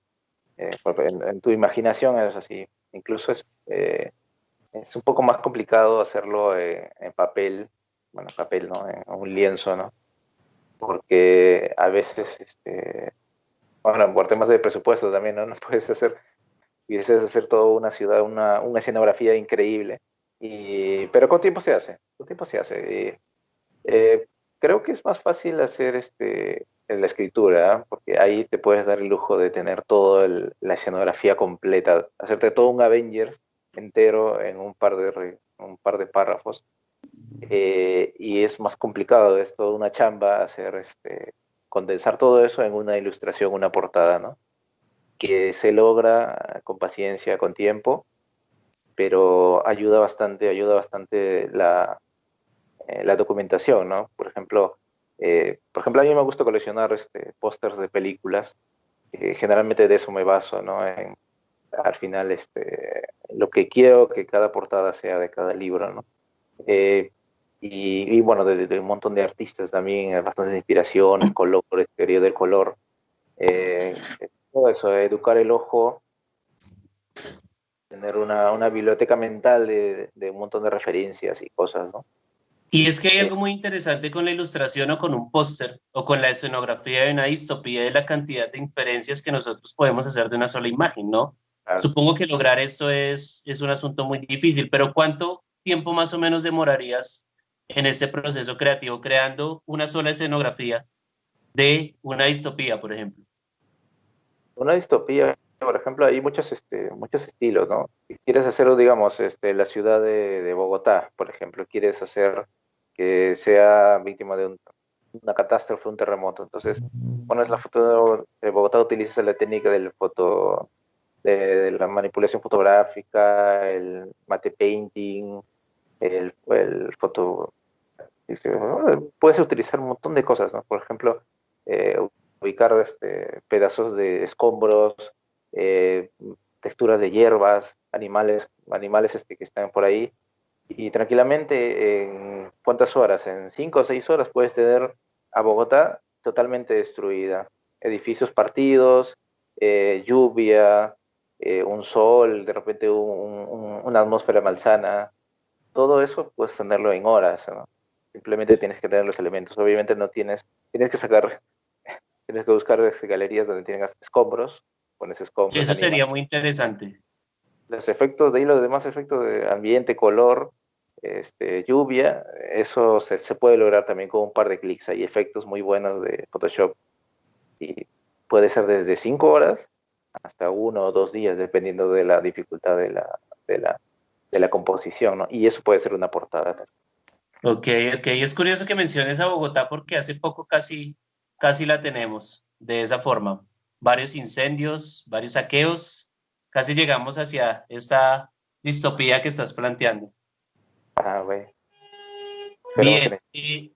Speaker 4: Porque en tu imaginación es así. Incluso es un poco más complicado hacerlo en papel, bueno, papel, ¿no? En un lienzo, ¿no? Porque a veces, bueno, por temas de presupuesto también, ¿no? No puedes hacer y deseas hacer toda una ciudad, una escenografía increíble. Pero con tiempo se hace, con tiempo se hace. Creo que es más fácil hacer en la escritura, ¿eh? Porque ahí te puedes dar el lujo de tener toda la escenografía completa, hacerte todo un Avengers entero en un par de párrafos. Y es más complicado, es toda una chamba hacer condensar todo eso en una ilustración, una portada, ¿no? Que se logra con paciencia, con tiempo, pero ayuda bastante la documentación, ¿no? Por ejemplo, a mí me gusta coleccionar pósters de películas, generalmente de eso me baso, ¿no? Al final, lo que quiero que cada portada sea de cada libro, ¿no? Y bueno, de un montón de artistas también, bastantes inspiraciones, color, teoría del color, eh, todo eso, educar el ojo, tener una biblioteca mental de un montón de referencias y cosas, ¿no?
Speaker 2: Y es que hay algo muy interesante con la ilustración o con un póster o con la escenografía de una distopía de la cantidad de inferencias que nosotros podemos hacer de una sola imagen, ¿no?
Speaker 4: Claro.
Speaker 2: Supongo que lograr esto es un asunto muy difícil, pero ¿cuánto tiempo más o menos demorarías en este proceso creativo creando una sola escenografía de una distopía, por ejemplo?
Speaker 4: Una distopía, por ejemplo, hay muchos estilos, ¿no? Si quieres hacer, digamos, la ciudad de Bogotá, por ejemplo, quieres hacer que sea víctima de una catástrofe, un terremoto. Entonces, pones la foto de Bogotá, utilizas la técnica de la manipulación fotográfica, el matte painting, el foto. Puedes utilizar un montón de cosas, ¿no? Por ejemplo, ubicar pedazos de escombros, eh, texturas de hierbas, animales que están por ahí, y tranquilamente en ¿cuántas horas? En 5 o 6 horas puedes tener a Bogotá totalmente destruida. Edificios partidos, lluvia, un sol, de repente una atmósfera malsana. Todo eso puedes tenerlo en horas, ¿no? Simplemente tienes que tener los elementos. Obviamente tienes que buscar galerías donde tengas escombros, pones escombros,
Speaker 2: Eso sería
Speaker 4: animales.
Speaker 2: muy interesante.
Speaker 4: Los efectos de ahí, los demás efectos de ambiente, color, lluvia, eso se puede lograr también con un par de clics. Hay efectos muy buenos de Photoshop y puede ser desde 5 horas hasta 1 o 2 días, dependiendo de la dificultad de la composición, ¿no? Y eso puede ser una portada también.
Speaker 2: Ok. Es curioso que menciones a Bogotá porque hace poco casi la tenemos de esa forma. Varios incendios, varios saqueos, casi llegamos hacia esta distopía que estás planteando.
Speaker 4: Ah, güey. Esperemos
Speaker 2: Bien,
Speaker 4: que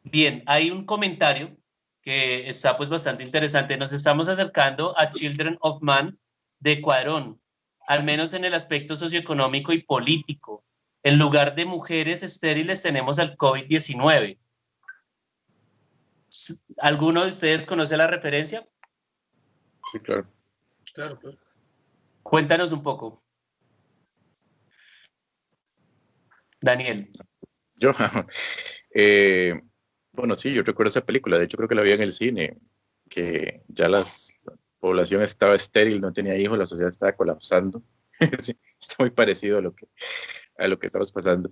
Speaker 2: bien, hay un comentario que está pues bastante interesante. Nos estamos acercando a Children of Man de Cuarón, al menos en el aspecto socioeconómico y político. En lugar de mujeres estériles tenemos al COVID-19. ¿Alguno de ustedes conoce la referencia?
Speaker 5: Sí, claro.
Speaker 3: Claro, claro.
Speaker 2: Cuéntanos un poco. Daniel.
Speaker 5: Yo, bueno, sí, yo recuerdo esa película, de hecho creo que la vi en el cine, que ya la población estaba estéril, no tenía hijos, la sociedad estaba colapsando. Sí, está muy parecido a lo que estamos pasando.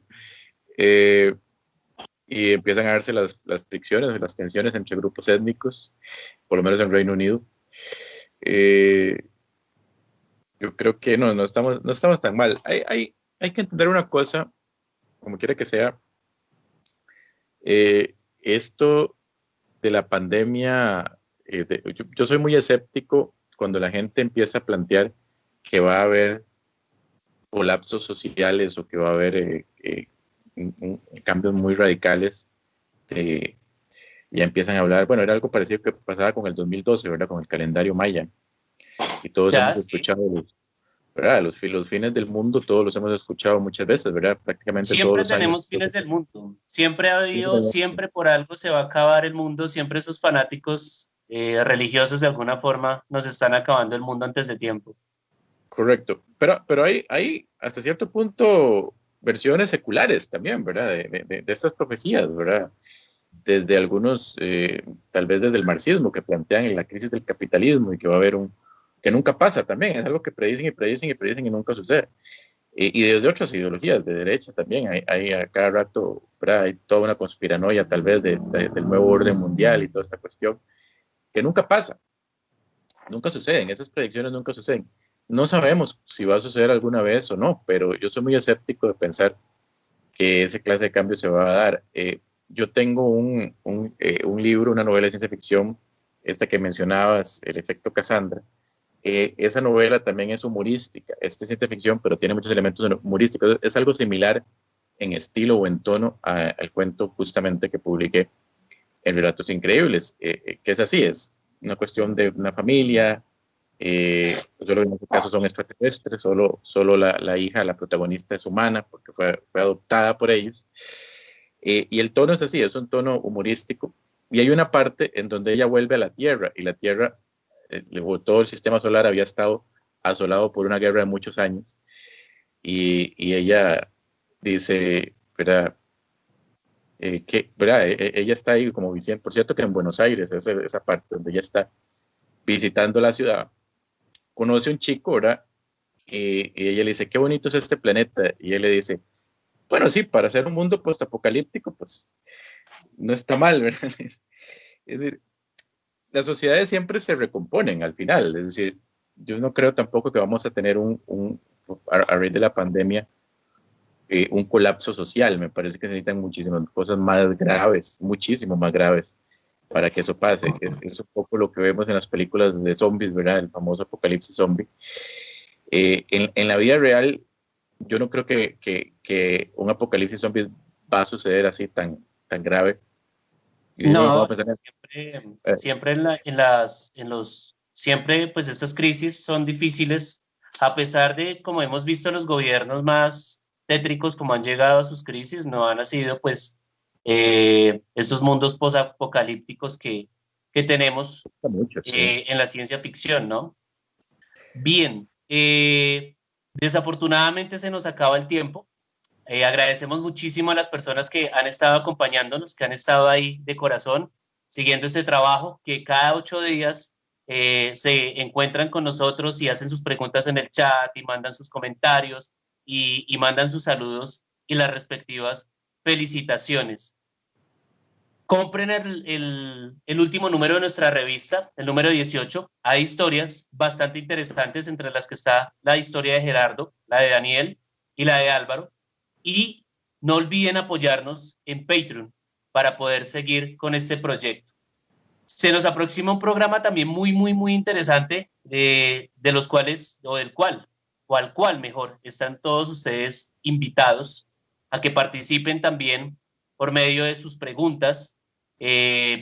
Speaker 5: Y empiezan a darse las fricciones, las tensiones entre grupos étnicos, por lo menos en Reino Unido. Yo creo que no estamos tan mal. Hay que entender una cosa, como quiera que sea, esto de la pandemia, yo soy muy escéptico cuando la gente empieza a plantear que va a haber colapsos sociales o que va a haber cambios muy radicales. Ya empiezan a hablar, bueno, era algo parecido que pasaba con el 2012, ¿verdad? Con el calendario maya. Y todos
Speaker 2: Ya,
Speaker 5: hemos
Speaker 2: sí.
Speaker 5: escuchado, ¿verdad? Los fines del mundo, todos los hemos escuchado muchas veces, ¿verdad? Prácticamente todos
Speaker 2: Siempre
Speaker 5: los años.
Speaker 2: tenemos fines del mundo. Siempre ha habido, siempre por algo se va a acabar el mundo. Siempre esos fanáticos religiosos de alguna forma nos están acabando el mundo antes de tiempo.
Speaker 5: Correcto. Pero hay hasta cierto punto versiones seculares también, ¿verdad? De estas profecías, ¿verdad? Desde algunos, tal vez desde el marxismo, que plantean la crisis del capitalismo y que va a haber que nunca pasa también, es algo que predicen y nunca sucede. Y desde otras ideologías de derecha también, hay a cada rato, ¿verdad? Hay toda una conspiranoia tal vez del nuevo orden mundial y toda esta cuestión, que nunca pasa, nunca suceden, esas predicciones nunca suceden. No sabemos si va a suceder alguna vez o no, pero yo soy muy escéptico de pensar que esa clase de cambio se va a dar. Yo tengo un libro, una novela de ciencia ficción, esta que mencionabas, El efecto Cassandra, esa novela también es humorística. Esta es ciencia ficción, pero tiene muchos elementos humorísticos. Es algo similar en estilo o en tono al cuento justamente que publiqué en Relatos Increíbles, que es así, es una cuestión de una familia, solo en este caso son extraterrestres, solo la hija, la protagonista es humana porque fue adoptada por ellos, y el tono es así, es un tono humorístico, y hay una parte en donde ella vuelve a la Tierra, y la Tierra, todo el sistema solar había estado asolado por una guerra de muchos años, y ella dice, ¿verdad? ¿Verdad? Ella está ahí como visitando, por cierto que en Buenos Aires, esa parte donde ella está visitando la ciudad, conoce a un chico, ¿verdad? Y ella le dice, qué bonito es este planeta, y él le dice, bueno, sí, para ser un mundo postapocalíptico, pues no está mal, ¿verdad? Es decir, las sociedades siempre se recomponen al final, es decir, yo no creo tampoco que vamos a tener a raíz de la pandemia, un colapso social. Me parece que se necesitan muchísimas cosas más graves, muchísimo más graves, para que eso pase. Es un poco lo que vemos en las películas de zombies, ¿verdad? El famoso apocalipsis zombie. En la vida real, yo no creo que un apocalipsis zombie va a suceder así tan grave.
Speaker 2: No, siempre pues estas crisis son difíciles, a pesar de, como hemos visto, los gobiernos más tétricos como han llegado a sus crisis, no han sido pues estos mundos posapocalípticos que tenemos en la ciencia ficción, ¿no? Bien, desafortunadamente se nos acaba el tiempo. Agradecemos muchísimo a las personas que han estado acompañándonos, que han estado ahí de corazón, siguiendo este trabajo, que cada 8 días se encuentran con nosotros y hacen sus preguntas en el chat y mandan sus comentarios y mandan sus saludos y las respectivas felicitaciones. Compren el último número de nuestra revista, el número 18. Hay historias bastante interesantes, entre las que está la historia de Gerardo, la de Daniel y la de Álvaro. Y no olviden apoyarnos en Patreon para poder seguir con este proyecto. Se nos aproxima un programa también muy, muy, muy interesante, al cual mejor están todos ustedes invitados a que participen también por medio de sus preguntas,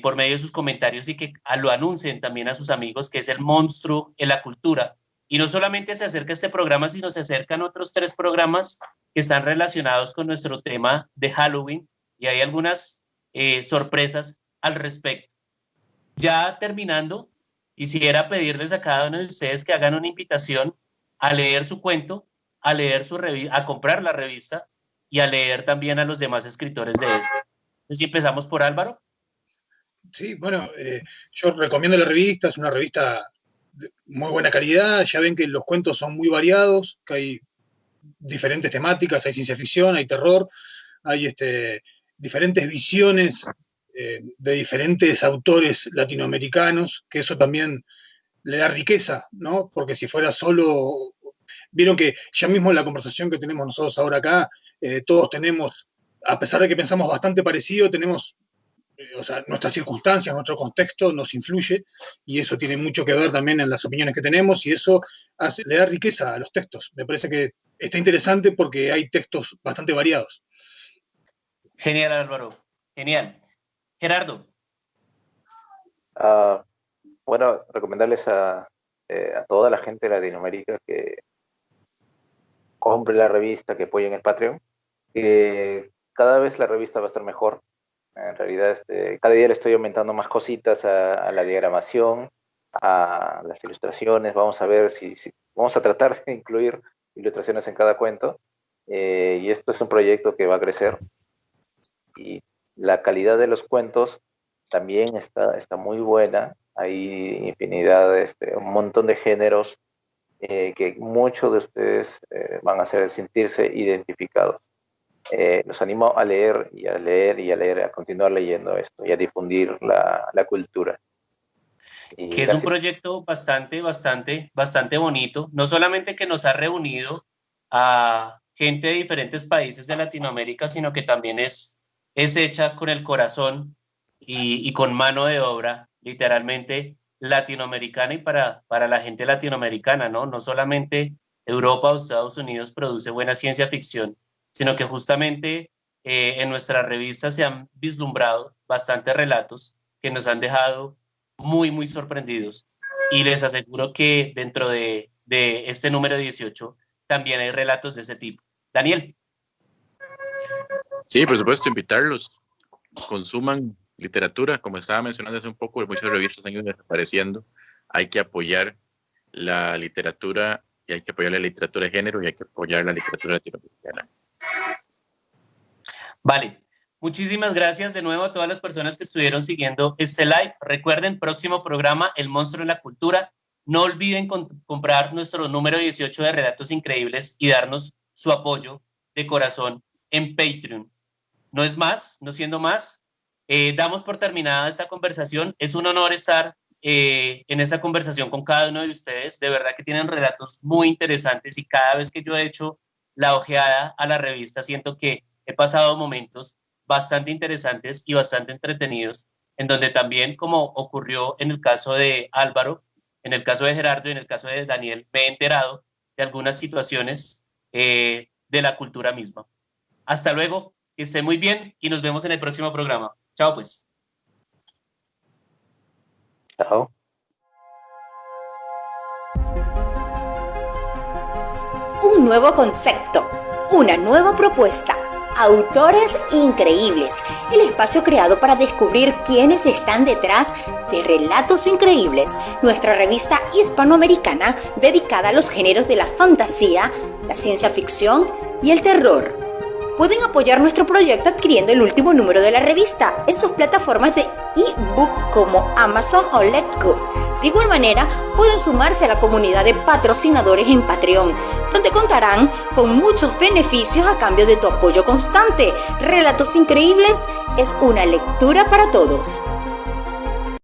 Speaker 2: por medio de sus comentarios, y que lo anuncien también a sus amigos, que es El Monstruo en la Cultura. Y no solamente se acerca este programa, sino se acercan otros 3 programas que están relacionados con nuestro tema de Halloween, y hay algunas sorpresas al respecto. Ya terminando, quisiera pedirles a cada uno de ustedes que hagan una invitación a leer su cuento, a leer a comprar la revista y a leer también a los demás escritores de este. Entonces, si empezamos por Álvaro.
Speaker 3: Sí, bueno, yo recomiendo la revista, es una revista de muy buena calidad. Ya ven que los cuentos son muy variados, que hay diferentes temáticas, hay ciencia ficción, hay terror, hay diferentes visiones de diferentes autores latinoamericanos, que eso también le da riqueza, ¿no? Porque si fuera solo, vieron que ya mismo en la conversación que tenemos nosotros ahora acá, todos tenemos, a pesar de que pensamos bastante parecido, tenemos o sea, nuestras circunstancias, nuestro contexto nos influye, y eso tiene mucho que ver también en las opiniones que tenemos, y eso le da riqueza a los textos. Me parece que está interesante porque hay textos bastante variados.
Speaker 2: Genial, Álvaro. Genial. Gerardo.
Speaker 4: Bueno, recomendarles a toda la gente de Latinoamérica que compre la revista, que apoyen el Patreon. Cada vez la revista va a estar mejor. En realidad, cada día le estoy aumentando más cositas a la diagramación, a las ilustraciones. Vamos a ver si vamos a tratar de incluir ilustraciones en cada cuento. Y esto es un proyecto que va a crecer. Y la calidad de los cuentos también está muy buena. Hay infinidad, un montón de géneros que muchos de ustedes van a hacer sentirse identificados. Los animo a leer y a leer y a leer, a continuar leyendo esto y a difundir la cultura.
Speaker 2: Que es un proyecto bastante bonito, no solamente que nos ha reunido a gente de diferentes países de Latinoamérica, sino que también es hecha con el corazón y con mano de obra, literalmente, latinoamericana y para la gente latinoamericana, ¿no? No solamente Europa o Estados Unidos produce buena ciencia ficción, sino que justamente en nuestra revista se han vislumbrado bastantes relatos que nos han dejado muy, muy sorprendidos. Y les aseguro que dentro de este número 18 también hay relatos de ese tipo. Daniel.
Speaker 5: Sí, por supuesto, invitarlos. Consuman literatura, como estaba mencionando hace un poco, muchas revistas han ido desapareciendo. Hay que apoyar la literatura y hay que apoyar la literatura de género y hay que apoyar la literatura latinoamericana.
Speaker 2: Vale, muchísimas gracias de nuevo a todas las personas que estuvieron siguiendo este live. Recuerden, próximo programa, El Monstruo en la Cultura. No olviden comprar nuestro número 18 de Relatos Increíbles y darnos su apoyo de corazón en Patreon. No es más, no siendo más, damos por terminada esta conversación. Es un honor estar en esa conversación con cada uno de ustedes. De verdad que tienen relatos muy interesantes y cada vez que yo he hecho la ojeada a la revista siento que he pasado momentos bastante interesantes y bastante entretenidos, en donde también, como ocurrió en el caso de Álvaro, en el caso de Gerardo y en el caso de Daniel, me he enterado de algunas situaciones de la cultura misma. Hasta luego, que estén muy bien y nos vemos en el próximo programa. Chao, pues.
Speaker 4: Chao.
Speaker 1: Un nuevo concepto, una nueva propuesta. Autores Increíbles, el espacio creado para descubrir quiénes están detrás de Relatos Increíbles, nuestra revista hispanoamericana dedicada a los géneros de la fantasía, la ciencia ficción y el terror. Pueden apoyar nuestro proyecto adquiriendo el último número de la revista en sus plataformas de ebook como Amazon o Letgo. De igual manera, pueden sumarse a la comunidad de patrocinadores en Patreon, donde contarán con muchos beneficios a cambio de tu apoyo constante. Relatos Increíbles es una lectura para todos.